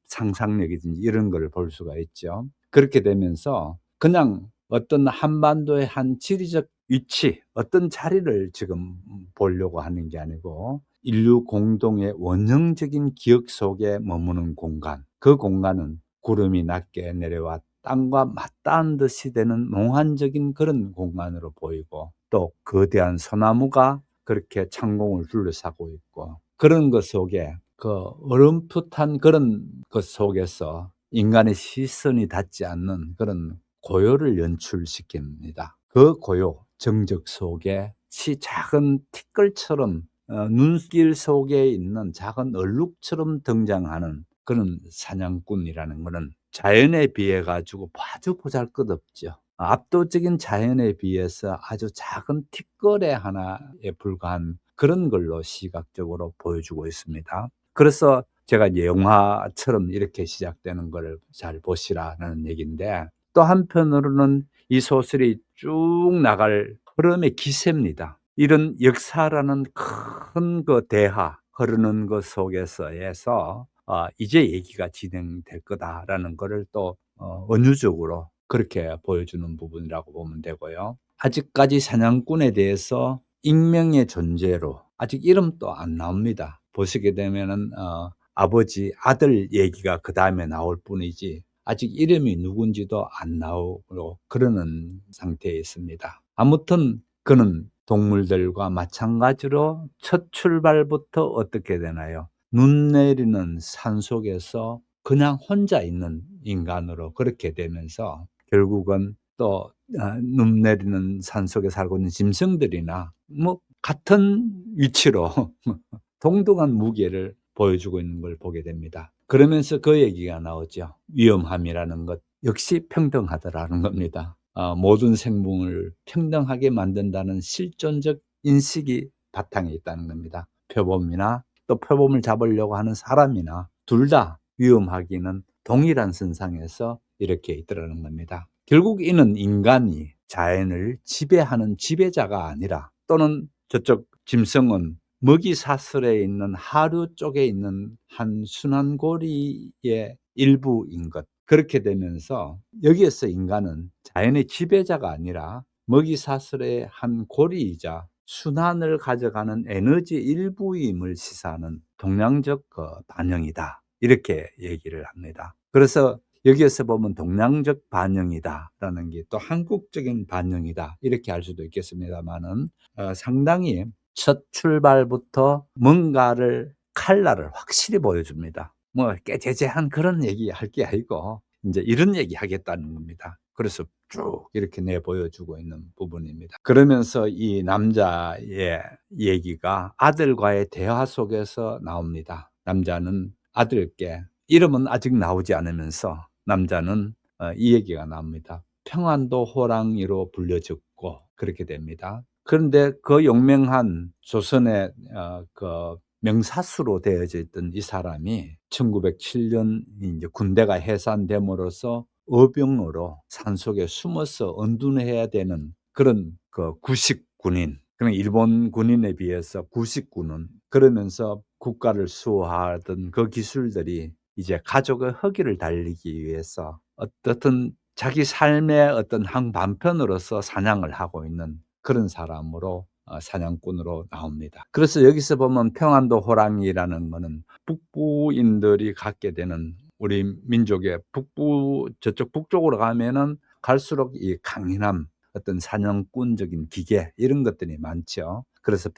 상상력이든지 이런 걸 볼 수가 있죠. 그렇게 되면서 그냥 어떤 한반도의 한 지리적 위치, 어떤 자리를 지금 보려고 하는 게 아니고 인류 공동의 원형적인 기억 속에 머무는 공간, 그 공간은 구름이 낮게 내려와 땅과 맞닿은 듯이 되는 몽환적인 그런 공간으로 보이고 또 거대한 소나무가 그렇게 창공을 둘러싸고 있고 그런 것 속에 그 어렴풋한 그런 것 속에서 인간의 시선이 닿지 않는 그런 고요를 연출시킵니다. 그 고요, 정적 속에 작은 티끌처럼 눈길 속에 있는 작은 얼룩처럼 등장하는 그런 사냥꾼이라는 것은 자연에 비해 가지고 아주 보잘것없죠. 압도적인 자연에 비해서 아주 작은 티끌의 하나에 불과한 그런 걸로 시각적으로 보여주고 있습니다. 그래서 제가 이제 영화처럼 이렇게 시작되는 걸 잘 보시라는 얘기인데 또 한편으로는 이 소설이 쭉 나갈 흐름의 기세입니다. 이런 역사라는 큰 그 대하 흐르는 것 속에서 이제 얘기가 진행될 거다라는 것을 또 은유적으로 그렇게 보여주는 부분이라고 보면 되고요. 아직까지 사냥꾼에 대해서 익명의 존재로 아직 이름도 안 나옵니다. 보시게 되면은 아버지, 아들 얘기가 그 다음에 나올 뿐이지 아직 이름이 누군지도 안 나오고 그러는 상태에 있습니다. 아무튼 그는 동물들과 마찬가지로 첫 출발부터 어떻게 되나요? 눈 내리는 산속에서 그냥 혼자 있는 인간으로 그렇게 되면서 결국은 또 눈 내리는 산속에 살고 있는 짐승들이나 뭐 같은 위치로 동등한 무게를 보여주고 있는 걸 보게 됩니다. 그러면서 그 얘기가 나오죠. 위험함이라는 것 역시 평등하다라는 겁니다. 모든 생물을 평등하게 만든다는 실존적 인식이 바탕에 있다는 겁니다. 표범이나 또 표범을 잡으려고 하는 사람이나 둘 다 위험하기는 동일한 선상에서 이렇게 있더라는 겁니다. 결국 이는 인간이 자연을 지배하는 지배자가 아니라 또는 저쪽 짐승은 먹이 사슬에 있는 하류 쪽에 있는 한 순환고리의 일부인 것. 그렇게 되면서 여기에서 인간은 자연의 지배자가 아니라 먹이 사슬의 한 고리이자 순환을 가져가는 에너지 일부임을 시사하는 동양적 반영이다. 이렇게 얘기를 합니다. 그래서 여기에서 보면 동양적 반영이다라는 게 또 한국적인 반영이다. 이렇게 할 수도 있겠습니다만은 상당히 첫 출발부터 뭔가를 칼날을 확실히 보여줍니다. 뭐 깨재재한 그런 얘기 할 게 아니고 이제 이런 얘기 하겠다는 겁니다. 그래서 쭉 이렇게 내보여주고 있는 부분입니다. 그러면서 이 남자의 얘기가 아들과의 대화 속에서 나옵니다. 남자는 아들께 이름은 아직 나오지 않으면서 남자는 이 얘기가 나옵니다. 평안도 호랑이로 불려졌고 그렇게 됩니다. 그런데 그 용맹한 조선의 그 명사수로 되어져 있던 이 사람이 1907년 이제 군대가 해산됨으로써 어병으로 산속에 숨어서 은둔해야 되는 그런 그 구식군인, 그냥 일본 군인에 비해서 구식군은 그러면서 국가를 수호하던 그 기술들이 이제 가족의 허기를 달리기 위해서 어떻든 자기 삶의 어떤 항반편으로서 사냥을 하고 있는 그런 사람으로 사냥꾼으로 나옵니다. 그래서 여기서 보면 평안도 호랑이라는 거는 북부인들이 갖게 되는 우리 민족의 저쪽 북쪽으로 가면은 갈수록 이 강인함, 어떤 사냥꾼적인 기계 이런 것들이 많죠. 그래서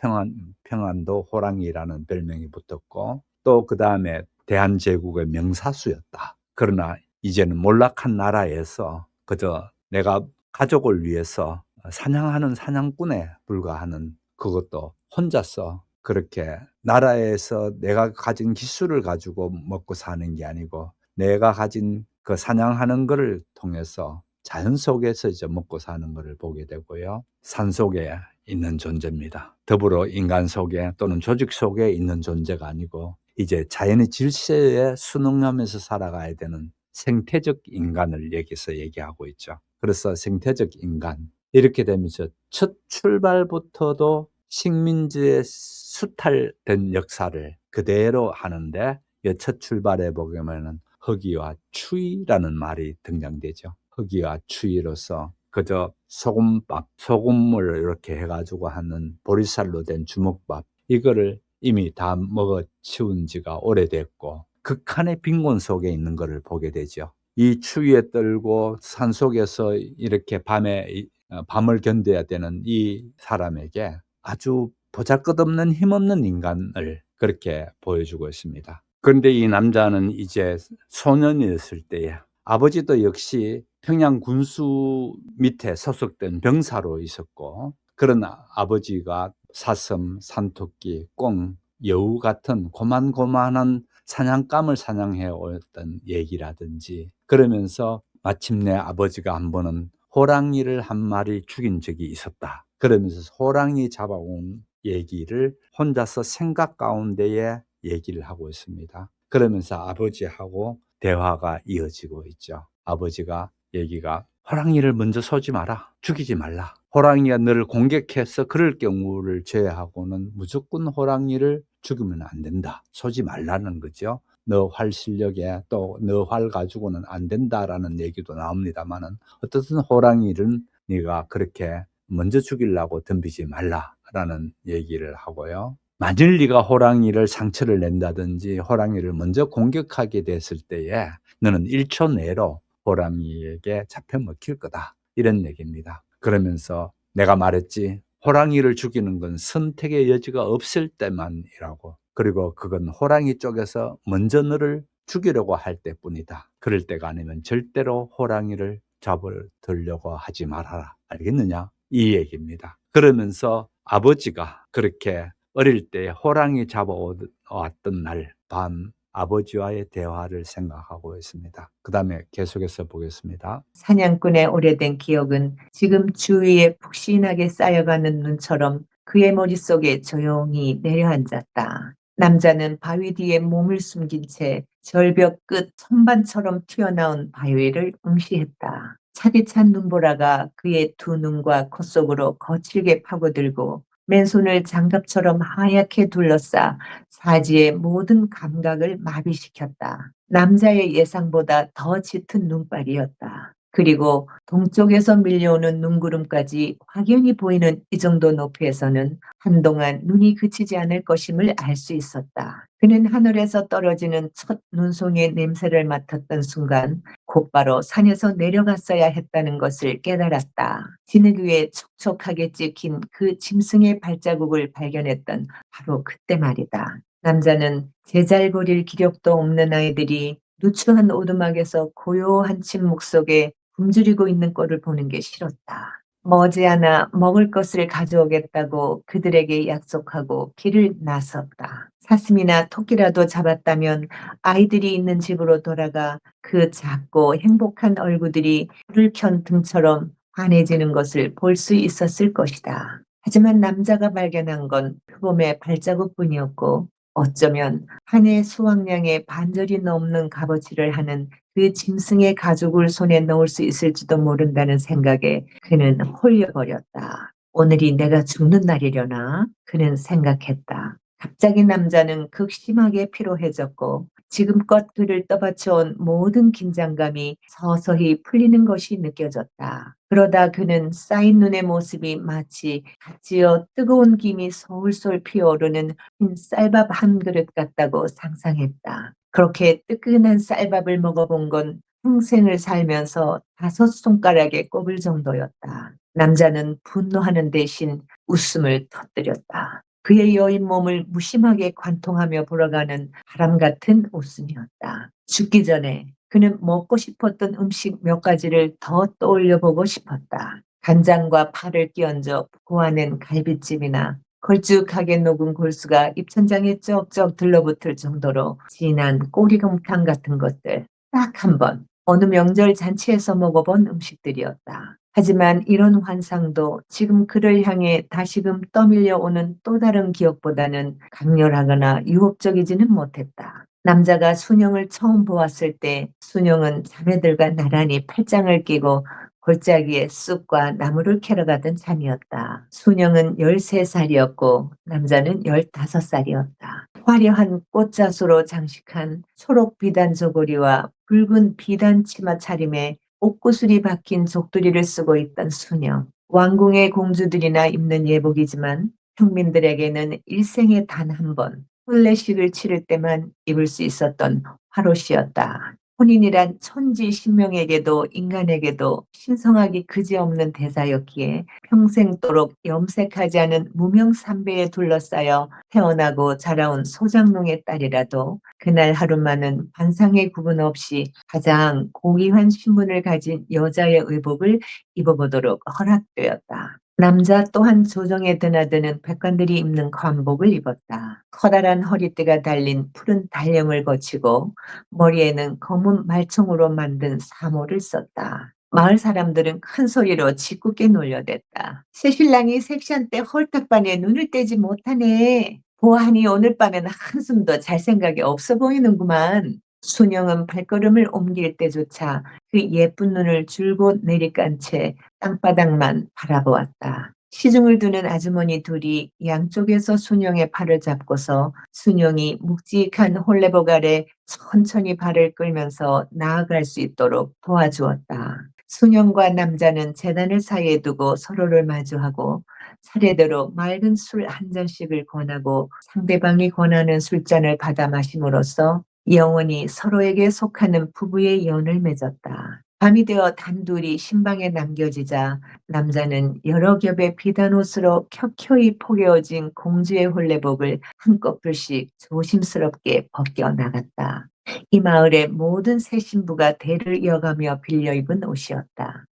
평안도 호랑이라는 별명이 붙었고 또 그 다음에 대한제국의 명사수였다. 그러나 이제는 몰락한 나라에서 그저 내가 가족을 위해서 사냥하는 사냥꾼에 불과하는 그것도 혼자서 그렇게 나라에서 내가 가진 기술을 가지고 먹고 사는 게 아니고 내가 가진 그 사냥하는 것을 통해서 자연 속에서 이제 먹고 사는 것을 보게 되고요. 산 속에 있는 존재입니다. 더불어 인간 속에 또는 조직 속에 있는 존재가 아니고 이제 자연의 질서에 순응하면서 살아가야 되는 생태적 인간을 여기서 얘기하고 있죠. 그래서 생태적 인간 이렇게 되면서 첫 출발부터도 식민지의 수탈된 역사를 그대로 하는데 첫 출발에 보면은 허기와 추위라는 말이 등장되죠. 허기와 추위로서 그저 소금밥, 소금을 이렇게 해가지고 하는 보리쌀로 된 주먹밥 이거를 이미 다 먹어 치운 지가 오래됐고 극한의 빈곤 속에 있는 것을 보게 되죠. 이 추위에 떨고 산속에서 이렇게 밤을 견뎌야 되는 이 사람에게 아주 보잘것없는 힘없는 인간을 그렇게 보여주고 있습니다. 그런데 이 남자는 이제 소년이었을 때에 아버지도 역시 평양 군수 밑에 소속된 병사로 있었고 그런 아버지가 사슴, 산토끼, 꿩, 여우 같은 고만고만한 사냥감을 사냥해 왔던 얘기라든지 그러면서 마침내 아버지가 한 번은 호랑이를 한 마리 죽인 적이 있었다. 그러면서 호랑이 잡아온 얘기를 혼자서 생각 가운데에 얘기를 하고 있습니다. 그러면서 아버지하고 대화가 이어지고 있죠. 아버지가 얘기가 호랑이를 먼저 쏘지 마라. 죽이지 말라. 호랑이가 너를 공격해서 그럴 경우를 제외하고는 무조건 호랑이를 죽이면 안 된다. 쏘지 말라는 거죠. 너 활 실력에 또 너 활 가지고는 안 된다라는 얘기도 나옵니다만은 어떻든 호랑이를 네가 그렇게 먼저 죽이려고 덤비지 말라라는 얘기를 하고요. 만일 네가 호랑이를 상처를 낸다든지 호랑이를 먼저 공격하게 됐을 때에 너는 1초 내로 호랑이에게 잡혀 먹힐 거다. 이런 얘기입니다. 그러면서 내가 말했지 호랑이를 죽이는 건 선택의 여지가 없을 때만이라고. 그리고 그건 호랑이 쪽에서 먼저 너를 죽이려고 할 때뿐이다. 그럴 때가 아니면 절대로 호랑이를 잡아들려고 하지 말아라. 알겠느냐? 이 얘기입니다. 그러면서 아버지가 그렇게 어릴 때 호랑이 잡아왔던 날 밤 아버지와의 대화를 생각하고 있습니다. 그 다음에 계속해서 보겠습니다. 사냥꾼의 오래된 기억은 지금 주위에 푹신하게 쌓여가는 눈처럼 그의 머릿속에 조용히 내려앉았다. 남자는 바위 뒤에 몸을 숨긴 채 절벽 끝 선반처럼 튀어나온 바위를 응시했다. 차디찬 눈보라가 그의 두 눈과 코 속으로 거칠게 파고들고 맨손을 장갑처럼 하얗게 둘러싸 사지의 모든 감각을 마비시켰다. 남자의 예상보다 더 짙은 눈발이었다. 그리고 동쪽에서 밀려오는 눈구름까지 확연히 보이는 이 정도 높이에서는 한동안 눈이 그치지 않을 것임을 알 수 있었다. 그는 하늘에서 떨어지는 첫 눈송이의 냄새를 맡았던 순간 곧바로 산에서 내려갔어야 했다는 것을 깨달았다. 진흙 위에 촉촉하게 찍힌 그 짐승의 발자국을 발견했던 바로 그때 말이다. 남자는 제잘거릴 기력도 없는 아이들이 누추한 오두막에서 고요한 침묵 속에 굶주리고 있는 꼴을 보는 게 싫었다. 머지않아 먹을 것을 가져오겠다고 그들에게 약속하고 길을 나섰다. 사슴이나 토끼라도 잡았다면 아이들이 있는 집으로 돌아가 그 작고 행복한 얼굴들이 불을 켠 등처럼 환해지는 것을 볼 수 있었을 것이다. 하지만 남자가 발견한 건 표범의 발자국뿐이었고 어쩌면 한 해 수확량의 반절이 넘는 값어치를 하는 그 짐승의 가죽을 손에 넣을 수 있을지도 모른다는 생각에 그는 홀려버렸다. 오늘이 내가 죽는 날이려나? 그는 생각했다. 갑자기 남자는 극심하게 피로해졌고 지금껏 그를 떠받쳐온 모든 긴장감이 서서히 풀리는 것이 느껴졌다. 그러다 그는 쌓인 눈의 모습이 마치 갓지어 뜨거운 김이 솔솔 피어오르는 흰 쌀밥 한 그릇 같다고 상상했다. 그렇게 뜨끈한 쌀밥을 먹어본 건 평생을 살면서 5손가락에 꼽을 정도였다. 남자는 분노하는 대신 웃음을 터뜨렸다. 그의 여인 몸을 무심하게 관통하며 불어가는 바람 같은 웃음이었다. 죽기 전에 그는 먹고 싶었던 음식 몇 가지를 더 떠올려 보고 싶었다. 간장과 파를 끼얹어 고아낸 갈비찜이나 걸쭉하게 녹은 골수가 입천장에 쩍쩍 들러붙을 정도로 진한 꼬리곰탕 같은 것들. 딱 한 번 어느 명절 잔치에서 먹어본 음식들이었다. 하지만 이런 환상도 지금 그를 향해 다시금 떠밀려 오는 또 다른 기억보다는 강렬하거나 유혹적이지는 못했다. 남자가 순영을 처음 보았을 때 순영은 자매들과 나란히 팔짱을 끼고 골짜기에 쑥과 나무를 캐러 가던 참이었다. 순영은 13살이었고 남자는 15살이었다. 화려한 꽃자수로 장식한 초록 비단 저고리와 붉은 비단 치마 차림에 옷구슬이 박힌 족두리를 쓰고 있던 순영. 왕궁의 공주들이나 입는 예복이지만 평민들에게는 일생에 단 한 번 혼례식을 치를 때만 입을 수 있었던 화롯이었다. 혼인이란 천지 신명에게도 인간에게도 신성하기 그지없는 대사였기에 평생도록 염색하지 않은 무명삼배에 둘러싸여 태어나고 자라온 소장농의 딸이라도 그날 하루만은 관상의 구분 없이 가장 고귀한 신분을 가진 여자의 의복을 입어보도록 허락되었다. 남자 또한 조정에 드나드는 백관들이 입는 관복을 입었다. 커다란 허리띠가 달린 푸른 달령을 거치고 머리에는 검은 말총으로 만든 사모를 썼다. 마을 사람들은 큰 소리로 짓궂게 놀려댔다. 새신랑이 섹시한 때 홀딱반에 눈을 떼지 못하네. 보아하니 오늘 밤에는 한숨도 잘 생각이 없어 보이는구만. 순영은 발걸음을 옮길 때조차 그 예쁜 눈을 줄곧 내리깐 채 땅바닥만 바라보았다. 시중을 두는 아주머니 둘이 양쪽에서 순영의 팔을 잡고서 순영이 묵직한 홀레복 아래 천천히 발을 끌면서 나아갈 수 있도록 도와주었다. 순영과 남자는 제단을 사이에 두고 서로를 마주하고 차례대로 맑은 술 한 잔씩을 권하고 상대방이 권하는 술잔을 받아 마심으로써 영원히 서로에게 속하는 부부의 연을 맺었다. 밤이 되어 단둘이 신방에 남겨지자 남자는 여러 겹의 비단옷으로 켜켜이 포개어진 공주의 홀레복을 한꺼풀씩 조심스럽게 벗겨 나갔다. 이 마을의 모든 새 신부가 대를 이어가며 빌려 입은 옷이었다.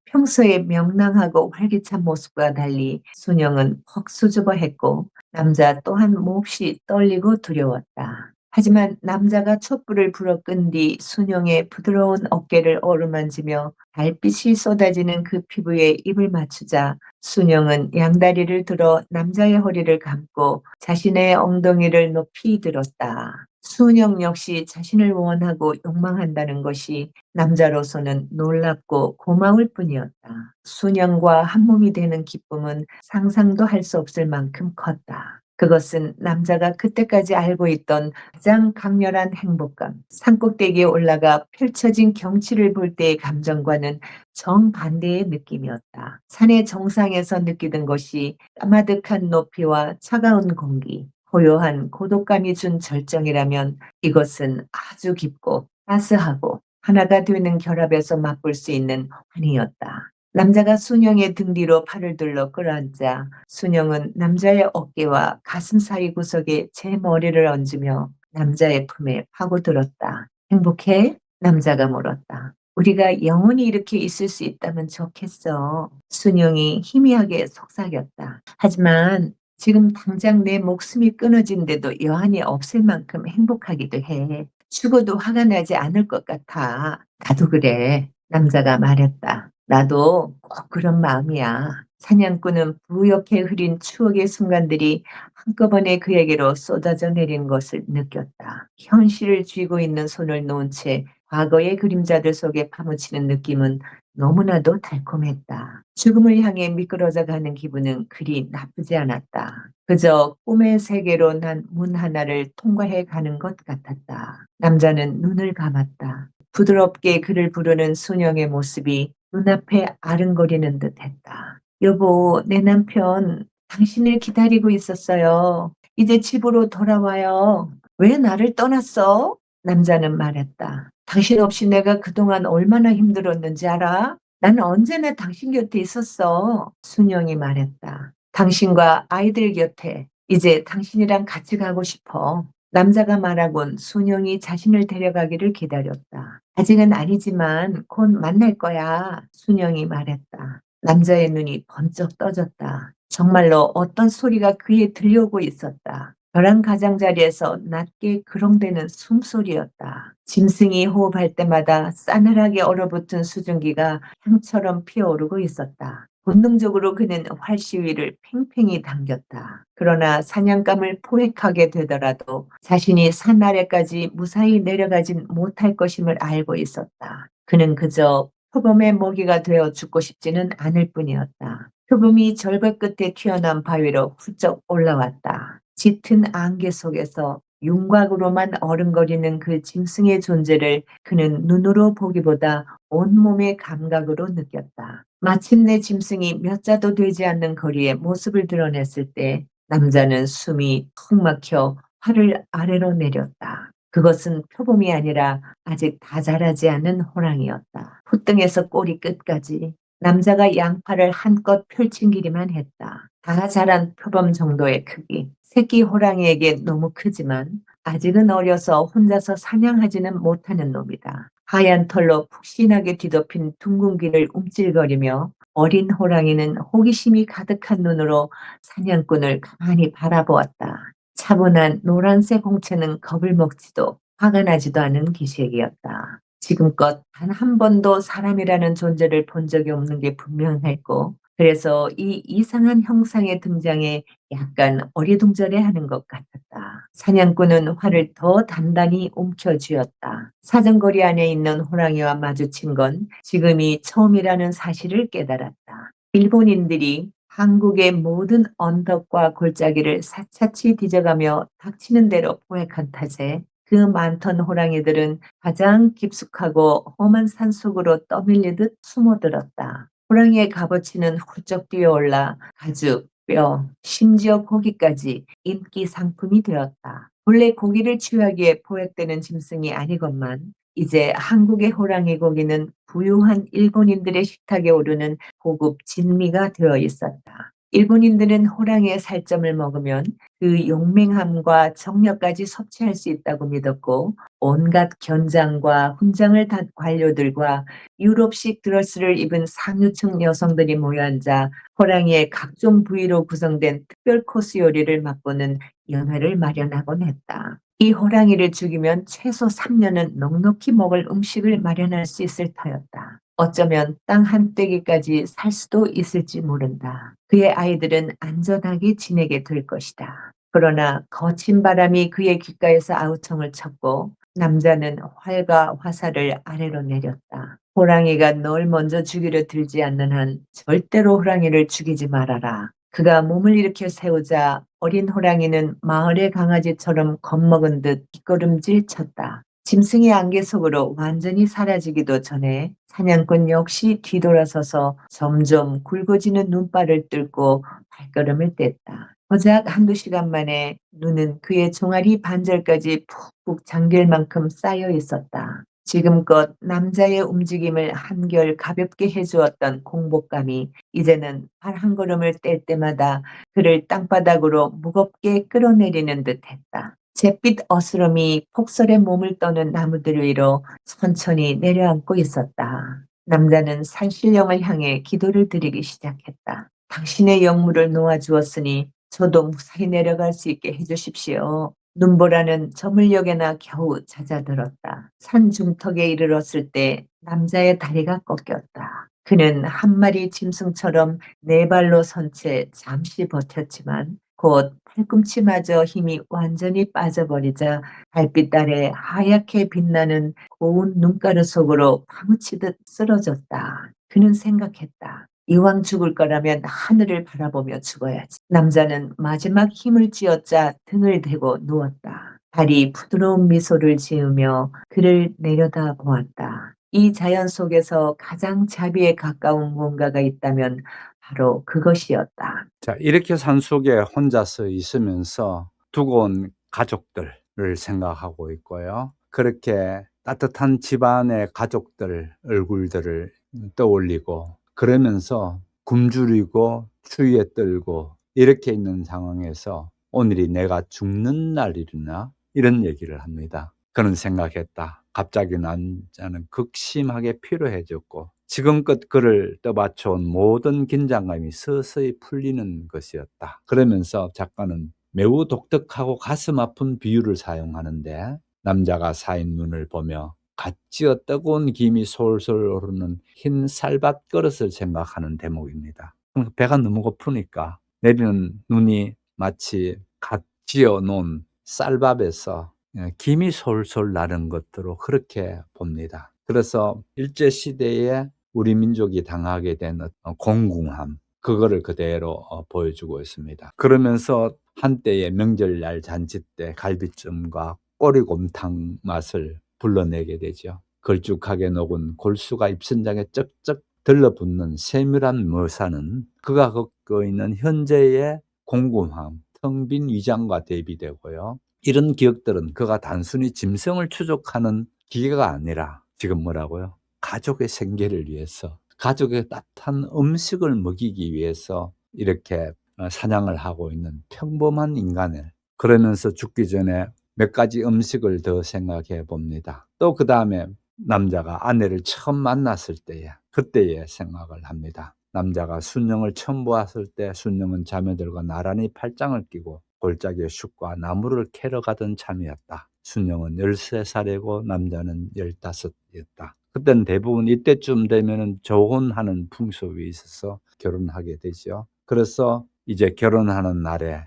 평소에 명랑하고 활기찬 모습과 달리 순영은 퍽 수줍어했고 남자 또한 몹시 떨리고 두려웠다. 하지만 남자가 촛불을 불어 끈 뒤 순영의 부드러운 어깨를 어루만지며 달빛이 쏟아지는 그 피부에 입을 맞추자 순영은 양다리를 들어 남자의 허리를 감고 자신의 엉덩이를 높이 들었다. 순영 역시 자신을 원하고 욕망한다는 것이 남자로서는 놀랍고 고마울 뿐이었다. 순영과 한몸이 되는 기쁨은 상상도 할 수 없을 만큼 컸다. 그것은 남자가 그때까지 알고 있던 가장 강렬한 행복감, 산꼭대기에 올라가 펼쳐진 경치를 볼 때의 감정과는 정반대의 느낌이었다. 산의 정상에서 느끼던 것이 까마득한 높이와 차가운 공기, 고요한 고독감이 준 절정이라면 이것은 아주 깊고 따스하고 하나가 되는 결합에서 맛볼 수 있는 환희였다. 남자가 순영의 등 뒤로 팔을 둘러 끌어앉자 순영은 남자의 어깨와 가슴 사이 구석에 제 머리를 얹으며 남자의 품에 파고들었다. 행복해? 남자가 물었다. 우리가 영원히 이렇게 있을 수 있다면 좋겠어. 순영이 희미하게 속삭였다. 하지만 지금 당장 내 목숨이 끊어진데도 여한이 없을 만큼 행복하기도 해. 죽어도 화가 나지 않을 것 같아. 나도 그래. 남자가 말했다. 나도 꼭 그런 마음이야. 사냥꾼은 부옇게 흐린 추억의 순간들이 한꺼번에 그에게로 쏟아져 내린 것을 느꼈다. 현실을 쥐고 있는 손을 놓은 채 과거의 그림자들 속에 파묻히는 느낌은 너무나도 달콤했다. 죽음을 향해 미끄러져 가는 기분은 그리 나쁘지 않았다. 그저 꿈의 세계로 난 문 하나를 통과해 가는 것 같았다. 남자는 눈을 감았다. 부드럽게 그를 부르는 순영의 모습이 눈앞에 아른거리는 듯했다. 여보, 내 남편 당신을 기다리고 있었어요. 이제 집으로 돌아와요. 왜 나를 떠났어? 남자는 말했다. 당신 없이 내가 그동안 얼마나 힘들었는지 알아? 나는 언제나 당신 곁에 있었어. 순영이 말했다. 당신과 아이들 곁에 이제 당신이랑 같이 가고 싶어. 남자가 말하곤 순영이 자신을 데려가기를 기다렸다. 아직은 아니지만 곧 만날 거야. 순영이 말했다. 남자의 눈이 번쩍 떠졌다. 정말로 어떤 소리가 그에 들려오고 있었다. 벼랑 가장자리에서 낮게 그렁대는 숨소리였다. 짐승이 호흡할 때마다 싸늘하게 얼어붙은 수증기가 향처럼 피어오르고 있었다. 본능적으로 그는 활시위를 팽팽히 당겼다. 그러나 사냥감을 포획하게 되더라도 자신이 산 아래까지 무사히 내려가진 못할 것임을 알고 있었다. 그는 그저 표범의 먹이가 되어 죽고 싶지는 않을 뿐이었다. 표범이 절벽 끝에 튀어나온 바위로 훌쩍 올라왔다. 짙은 안개 속에서 윤곽으로만 어른거리는 그 짐승의 존재를 그는 눈으로 보기보다 온몸의 감각으로 느꼈다. 마침내 짐승이 몇 자도 되지 않는 거리에 모습을 드러냈을 때 남자는 숨이 턱 막혀 팔을 아래로 내렸다. 그것은 표범이 아니라 아직 다 자라지 않은 호랑이였다. 콧등에서 꼬리 끝까지 남자가 양팔을 한껏 펼친 길이만 했다. 다 자란 표범 정도의 크기. 새끼 호랑이에게 너무 크지만 아직은 어려서 혼자서 사냥하지는 못하는 놈이다. 하얀 털로 푹신하게 뒤덮인 둥근 귀를 움찔거리며 어린 호랑이는 호기심이 가득한 눈으로 사냥꾼을 가만히 바라보았다. 차분한 노란색 홍채는 겁을 먹지도 화가 나지도 않은 기색이었다. 지금껏 단 한 번도 사람이라는 존재를 본 적이 없는 게 분명했고 그래서 이 이상한 형상의 등장에 약간 어리둥절해하는 것 같았다. 사냥꾼은 활을 더 단단히 움켜쥐었다. 사정거리 안에 있는 호랑이와 마주친 건 지금이 처음이라는 사실을 깨달았다. 일본인들이 한국의 모든 언덕과 골짜기를 사차치 뒤져가며 닥치는 대로 포획한 탓에 그 많던 호랑이들은 가장 깊숙하고 험한 산속으로 떠밀리듯 숨어들었다. 호랑이의 값어치는 훌쩍 뛰어올라 가죽, 뼈, 심지어 고기까지 인기 상품이 되었다. 본래 고기를 취하기에 포획되는 짐승이 아니건만 이제 한국의 호랑이 고기는 부유한 일본인들의 식탁에 오르는 고급 진미가 되어 있었다. 일본인들은 호랑이의 살점을 먹으면 그 용맹함과 정력까지 섭취할 수 있다고 믿었고, 온갖 견장과 훈장을 단 관료들과 유럽식 드러스를 입은 상류층 여성들이 모여 앉아 호랑이의 각종 부위로 구성된 특별 코스 요리를 맛보는 연회를 마련하곤 했다. 이 호랑이를 죽이면 최소 3년은 넉넉히 먹을 음식을 마련할 수 있을 터였다. 어쩌면 땅 한 떼기까지 살 수도 있을지 모른다. 그의 아이들은 안전하게 지내게 될 것이다. 그러나 거친 바람이 그의 귓가에서 아우청을 쳤고 남자는 활과 화살을 아래로 내렸다. 호랑이가 널 먼저 죽이려 들지 않는 한 절대로 호랑이를 죽이지 말아라. 그가 몸을 일으켜 세우자 어린 호랑이는 마을의 강아지처럼 겁먹은 듯 뒷걸음질 쳤다. 짐승의 안개 속으로 완전히 사라지기도 전에 사냥꾼 역시 뒤돌아서서 점점 굵어지는 눈발을 뚫고 발걸음을 뗐다. 고작 한두 시간 만에 눈은 그의 종아리 반절까지 푹푹 잠길 만큼 쌓여 있었다. 지금껏 남자의 움직임을 한결 가볍게 해주었던 공복감이 이제는 발 한 걸음을 뗄 때마다 그를 땅바닥으로 무겁게 끌어내리는 듯했다. 잿빛 어스름이 폭설에 몸을 떠는 나무들 위로 천천히 내려앉고 있었다. 남자는 산신령을 향해 기도를 드리기 시작했다. 당신의 영물을 놓아주었으니 저도 무사히 내려갈 수 있게 해주십시오. 눈보라는 저물녘에나 겨우 잦아들었다. 산 중턱에 이르렀을 때 남자의 다리가 꺾였다. 그는 한 마리 짐승처럼 네 발로 선 채 잠시 버텼지만 곧 팔꿈치마저 힘이 완전히 빠져버리자 달빛 아래 하얗게 빛나는 고운 눈가루 속으로 파묻히듯 쓰러졌다. 그는 생각했다. 이왕 죽을 거라면 하늘을 바라보며 죽어야지. 남자는 마지막 힘을 쥐어짜 등을 대고 누웠다. 달이 부드러운 미소를 지으며 그를 내려다 보았다. 이 자연 속에서 가장 자비에 가까운 뭔가가 있다면 바로 그것이었다. 자, 이렇게 산속에 혼자서 있으면서 두고 온 가족들을 생각하고 있고요. 그렇게 따뜻한 집안의 가족들 얼굴들을 떠올리고 그러면서 굶주리고 추위에 떨고 이렇게 있는 상황에서 오늘이 내가 죽는 날이나 이런 얘기를 합니다. 그런 생각했다. 갑자기 남자는 극심하게 피로해졌고 지금껏 그를 떠받쳐온 모든 긴장감이 서서히 풀리는 것이었다. 그러면서 작가는 매우 독특하고 가슴 아픈 비유를 사용하는데 남자가 사인 눈을 보며 갓지어 뜨거운 김이 솔솔 오르는 흰 쌀밥 그릇을 생각하는 대목입니다. 배가 너무 고프니까 내리는 눈이 마치 갓지어 놓은 쌀밥에서 김이 솔솔 나는 것으로 그렇게 봅니다. 그래서 일제시대에 우리 민족이 당하게 된 공궁함, 그거를 그대로 보여주고 있습니다. 그러면서 한때의 명절날 잔치 때 갈비찜과 꼬리곰탕 맛을 불러내게 되죠. 걸쭉하게 녹은 골수가 입천장에 쩍쩍 들러붙는 세밀한 머사는 그가 겪고 있는 현재의 공궁함, 텅 빈 위장과 대비되고요. 이런 기억들은 그가 단순히 짐승을 추적하는 기계가 아니라 지금 뭐라고요? 가족의 생계를 위해서, 가족의 따뜻한 음식을 먹이기 위해서 이렇게 사냥을 하고 있는 평범한 인간을, 그러면서 죽기 전에 몇 가지 음식을 더 생각해 봅니다. 또 그 다음에 남자가 아내를 처음 만났을 때에, 그때의 생각을 합니다. 남자가 순영을 처음 보았을 때 순영은 잠에 들고 나란히 팔짱을 끼고 골짜기에 숲과 나무를 캐러 가던 참이었다. 순영은 13살이고 남자는 15이었다. 그때는 대부분 이때쯤 되면은 조혼하는 풍습이 있어서 결혼하게 되죠. 그래서 이제 결혼하는 날에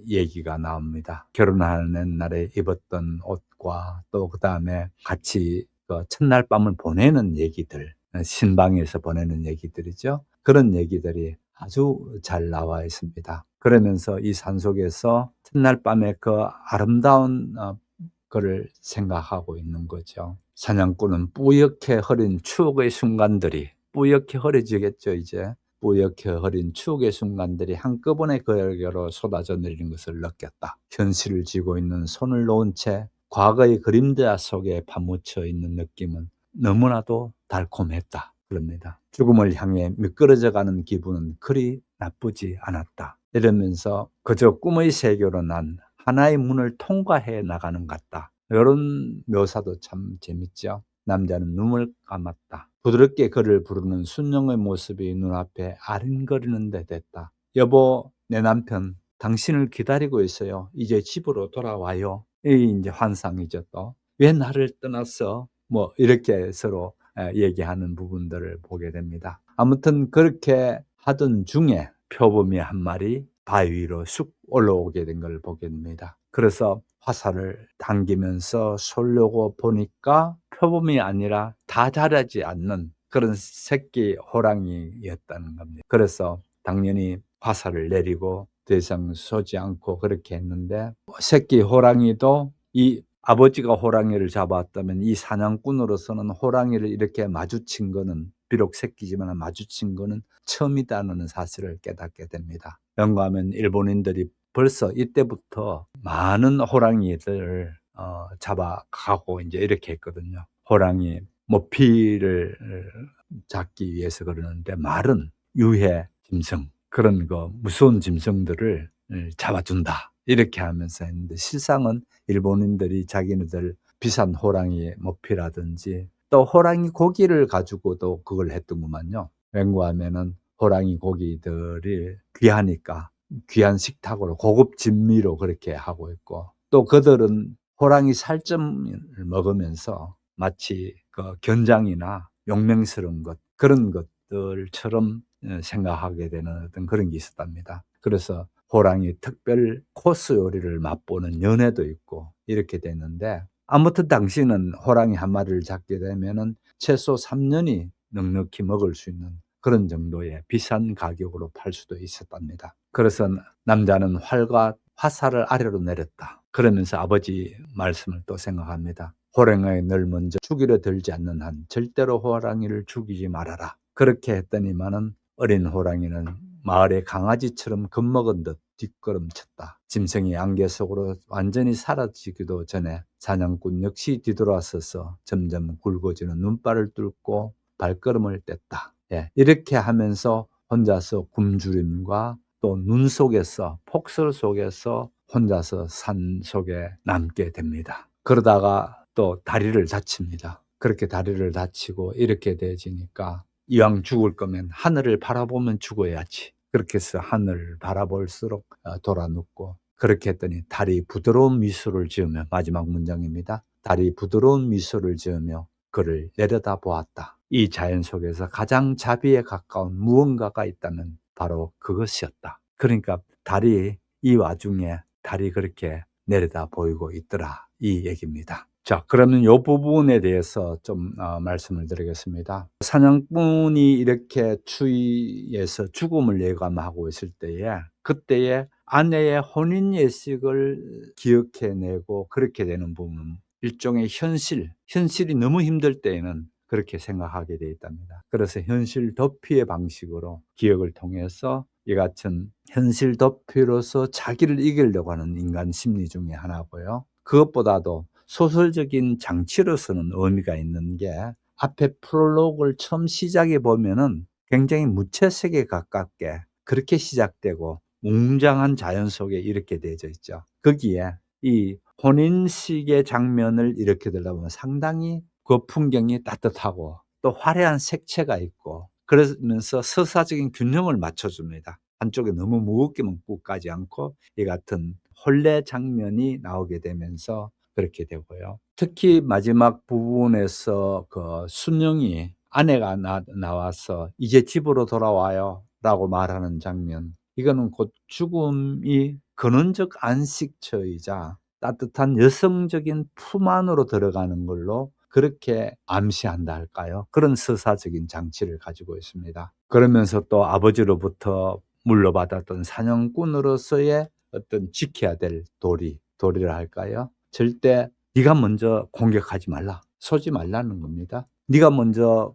얘기가 나옵니다. 결혼하는 날에 입었던 옷과 또 그 다음에 같이 그 첫날 밤을 보내는 얘기들, 신방에서 보내는 얘기들이죠. 그런 얘기들이 아주 잘 나와 있습니다. 그러면서 이 산속에서 첫날 밤에 그 아름다운 거를 생각하고 있는 거죠. 사냥꾼은 뿌옇게 흐린 추억의 순간들이, 뿌옇게 흐려지겠죠 이제. 뿌옇게 흐린 추억의 순간들이 한꺼번에 그에게로 쏟아져 내리는 것을 느꼈다. 현실을 쥐고 있는 손을 놓은 채 과거의 그림자 속에 파묻혀 있는 느낌은 너무나도 달콤했다. 그럽니다. 죽음을 향해 미끄러져 가는 기분은 그리 나쁘지 않았다. 이러면서 그저 꿈의 세계로 난 하나의 문을 통과해 나가는 것 같다. 이런 묘사도 참 재밌죠. 남자는 눈을 감았다. 부드럽게 그를 부르는 순영의 모습이 눈앞에 아른거리는 데 됐다. 여보, 내 남편 당신을 기다리고 있어요. 이제 집으로 돌아와요. 이 이제 환상이죠 또. 왜 나를 떠났어? 뭐 이렇게 서로 얘기하는 부분들을 보게 됩니다. 아무튼 그렇게 하던 중에 표범이 한 마리 바위 위로 쑥 올라오게 된 걸 보게 됩니다. 그래서 화살을 당기면서 쏘려고 보니까 표범이 아니라 다 자라지 않는 그런 새끼 호랑이였다는 겁니다. 그래서 당연히 화살을 내리고 더 이상 쏘지 않고 그렇게 했는데, 새끼 호랑이도 이 아버지가 호랑이를 잡았다면 이 사냥꾼으로서는 호랑이를 이렇게 마주친 거는, 비록 새끼지만 마주친 거는 처음이다는 사실을 깨닫게 됩니다. 연구하면 일본인들이 벌써 이때부터 많은 호랑이들을 잡아가고 이제 이렇게 했거든요. 호랑이 모피를 잡기 위해서 그러는데, 말은 유해 짐승, 그런 거 무서운 짐승들을 잡아준다 이렇게 하면서 했는데, 실상은 일본인들이 자기네들 비싼 호랑이 모피라든지 또 호랑이 고기를 가지고도 그걸 했더구만요. 웬거하면은 호랑이 고기들이 귀하니까 귀한 식탁으로 고급 진미로 그렇게 하고 있고, 또 그들은 호랑이 살점을 먹으면서 마치 그 견장이나 용맹스러운 것, 그런 것들처럼 생각하게 되는 어떤 그런 게 있었답니다. 그래서 호랑이 특별 코스 요리를 맛보는 연회도 있고 이렇게 됐는데, 아무튼 당시는 호랑이 한 마리를 잡게 되면은 최소 3년이 넉넉히 먹을 수 있는 그런 정도의 비싼 가격으로 팔 수도 있었답니다. 그래서 남자는 활과 화살을 아래로 내렸다. 그러면서 아버지 말씀을 또 생각합니다. 호랑이가 널 먼저 죽이려 들지 않는 한 절대로 호랑이를 죽이지 말아라. 그렇게 했더니만은 어린 호랑이는 마을의 강아지처럼 겁먹은 듯 뒷걸음쳤다. 짐승이 안개 속으로 완전히 사라지기도 전에 사냥꾼 역시 뒤돌아서서 점점 굵어지는 눈발을 뚫고 발걸음을 뗐다. 이렇게 하면서 혼자서 굶주림과 또 눈 속에서, 폭설 속에서 혼자서 산 속에 남게 됩니다. 그러다가 또 다리를 다칩니다. 그렇게 다리를 다치고 이렇게 되지니까 이왕 죽을 거면 하늘을 바라보면 죽어야지. 그렇게 해서 하늘을 바라볼수록 돌아 눕고, 그렇게 했더니 달이 부드러운 미소를 지으며, 마지막 문장입니다. 달이 부드러운 미소를 지으며 그를 내려다보았다. 이 자연 속에서 가장 자비에 가까운 무언가가 있다면 바로 그것이었다. 그러니까 달이, 이 와중에 달이 그렇게 내려다 보이고 있더라, 이 얘기입니다. 자, 그러면 이 부분에 대해서 좀 말씀을 드리겠습니다. 사냥꾼이 이렇게 추위에서 죽음을 예감하고 있을 때에, 그때에 아내의 혼인 예식을 기억해내고 그렇게 되는 부분은 일종의 현실이 너무 힘들 때에는 그렇게 생각하게 되어 있답니다. 그래서 현실 도피의 방식으로 기억을 통해서 이 같은 현실 도피로서 자기를 이기려고 하는 인간 심리 중에 하나고요. 그것보다도 소설적인 장치로서는 의미가 있는 게, 앞에 프롤로그를 처음 시작해 보면은 굉장히 무채색에 가깝게 그렇게 시작되고 웅장한 자연 속에 이렇게 되어져 있죠. 거기에 이 혼인식의 장면을 이렇게 들여다보면 상당히 그 풍경이 따뜻하고 또 화려한 색채가 있고, 그러면서 서사적인 균형을 맞춰줍니다. 한쪽에 너무 무겁게만 꾹 가지 않고 이 같은 혼례 장면이 나오게 되면서 그렇게 되고요. 특히 마지막 부분에서 그 순영이 아내가 나와서 이제 집으로 돌아와요 라고 말하는 장면, 이거는 곧 죽음이 근원적 안식처이자 따뜻한 여성적인 품 안으로 들어가는 걸로 그렇게 암시한다 할까요? 그런 서사적인 장치를 가지고 있습니다. 그러면서 또 아버지로부터 물려받았던 사냥꾼으로서의 어떤 지켜야 될 도리를 할까요? 절대 네가 먼저 공격하지 말라, 쏘지 말라는 겁니다. 네가 먼저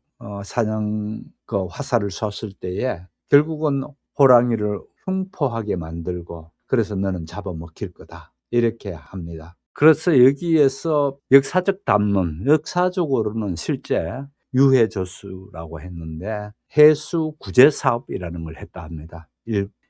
그 화살을 쐈을 때에 결국은 호랑이를 흉포하게 만들고, 그래서 너는 잡아먹힐 거다, 이렇게 합니다. 그래서 여기에서 역사적 담론, 역사적으로는 실제 유해조수라고 했는데 해수 구제 사업이라는 걸 했다 합니다.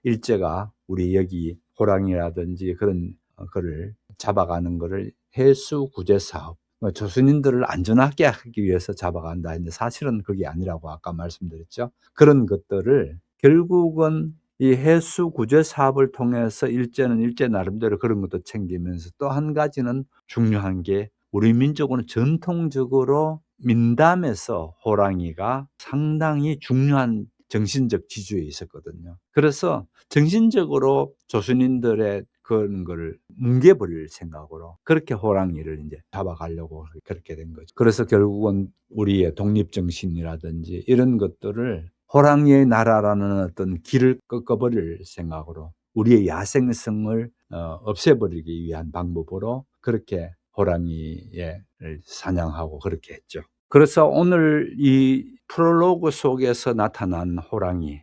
일제가 우리 여기 호랑이라든지 그런 거를 잡아가는 거를 해수 구제 사업, 조선인들을 안전하게 하기 위해서 잡아간다 했는데 사실은 그게 아니라고 아까 말씀드렸죠. 그런 것들을 결국은 이 해수 구제 사업을 통해서 일제는 일제 나름대로 그런 것도 챙기면서 또 한 가지는 중요한 게 우리 민족은 전통적으로 민담에서 호랑이가 상당히 중요한 정신적 지주에 있었거든요. 그래서 정신적으로 조선인들의 그런 거를 뭉개버릴 생각으로 그렇게 호랑이를 이제 잡아가려고 그렇게 된 거죠. 그래서 결국은 우리의 독립정신이라든지 이런 것들을 호랑이의 나라라는 어떤 길을 꺾어버릴 생각으로 우리의 야생성을 없애버리기 위한 방법으로 그렇게 호랑이를 사냥하고 그렇게 했죠. 그래서 오늘 이 프롤로그 속에서 나타난 호랑이,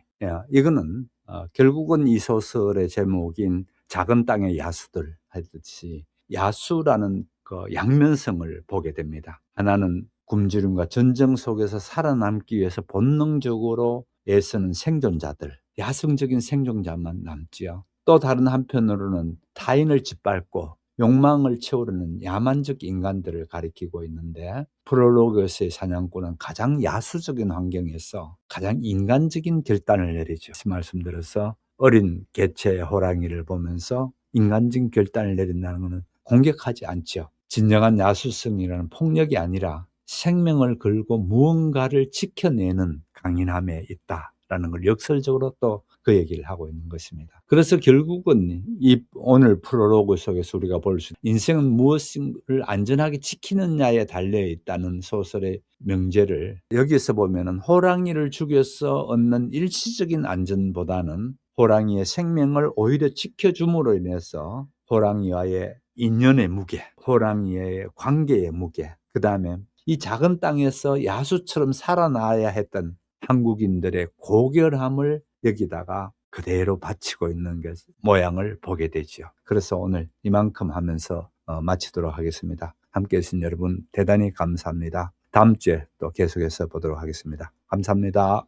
이거는 결국은 이 소설의 제목인 작은 땅의 야수들 하듯이 야수라는 그 양면성을 보게 됩니다. 하나는 굶주림과 전쟁 속에서 살아남기 위해서 본능적으로 애쓰는 생존자들, 야성적인 생존자만 남지요. 또 다른 한편으로는 타인을 짓밟고 욕망을 채우려는 야만적 인간들을 가리키고 있는데 프롤로그에서의 사냥꾼은 가장 야수적인 환경에서 가장 인간적인 결단을 내리죠. 말씀드려서 어린 개체의 호랑이를 보면서 인간적인 결단을 내린다는 것은 공격하지 않죠. 진정한 야수성이라는 폭력이 아니라 생명을 걸고 무언가를 지켜내는 강인함에 있다라는 걸 역설적으로 또 그 얘기를 하고 있는 것입니다. 그래서 결국은 이 오늘 프롤로그 속에서 우리가 볼 수 있는 인생은 무엇을 안전하게 지키느냐에 달려 있다는 소설의 명제를 여기서 보면은 호랑이를 죽여서 얻는 일시적인 안전보다는 호랑이의 생명을 오히려 지켜줌으로 인해서 호랑이와의 인연의 무게, 호랑이의 관계의 무게, 그 다음에 이 작은 땅에서 야수처럼 살아나야 했던 한국인들의 고결함을 여기다가 그대로 바치고 있는 모양을 보게 되죠. 그래서 오늘 이만큼 하면서 마치도록 하겠습니다. 함께 해주신 여러분 대단히 감사합니다. 다음 주에 또 계속해서 보도록 하겠습니다. 감사합니다.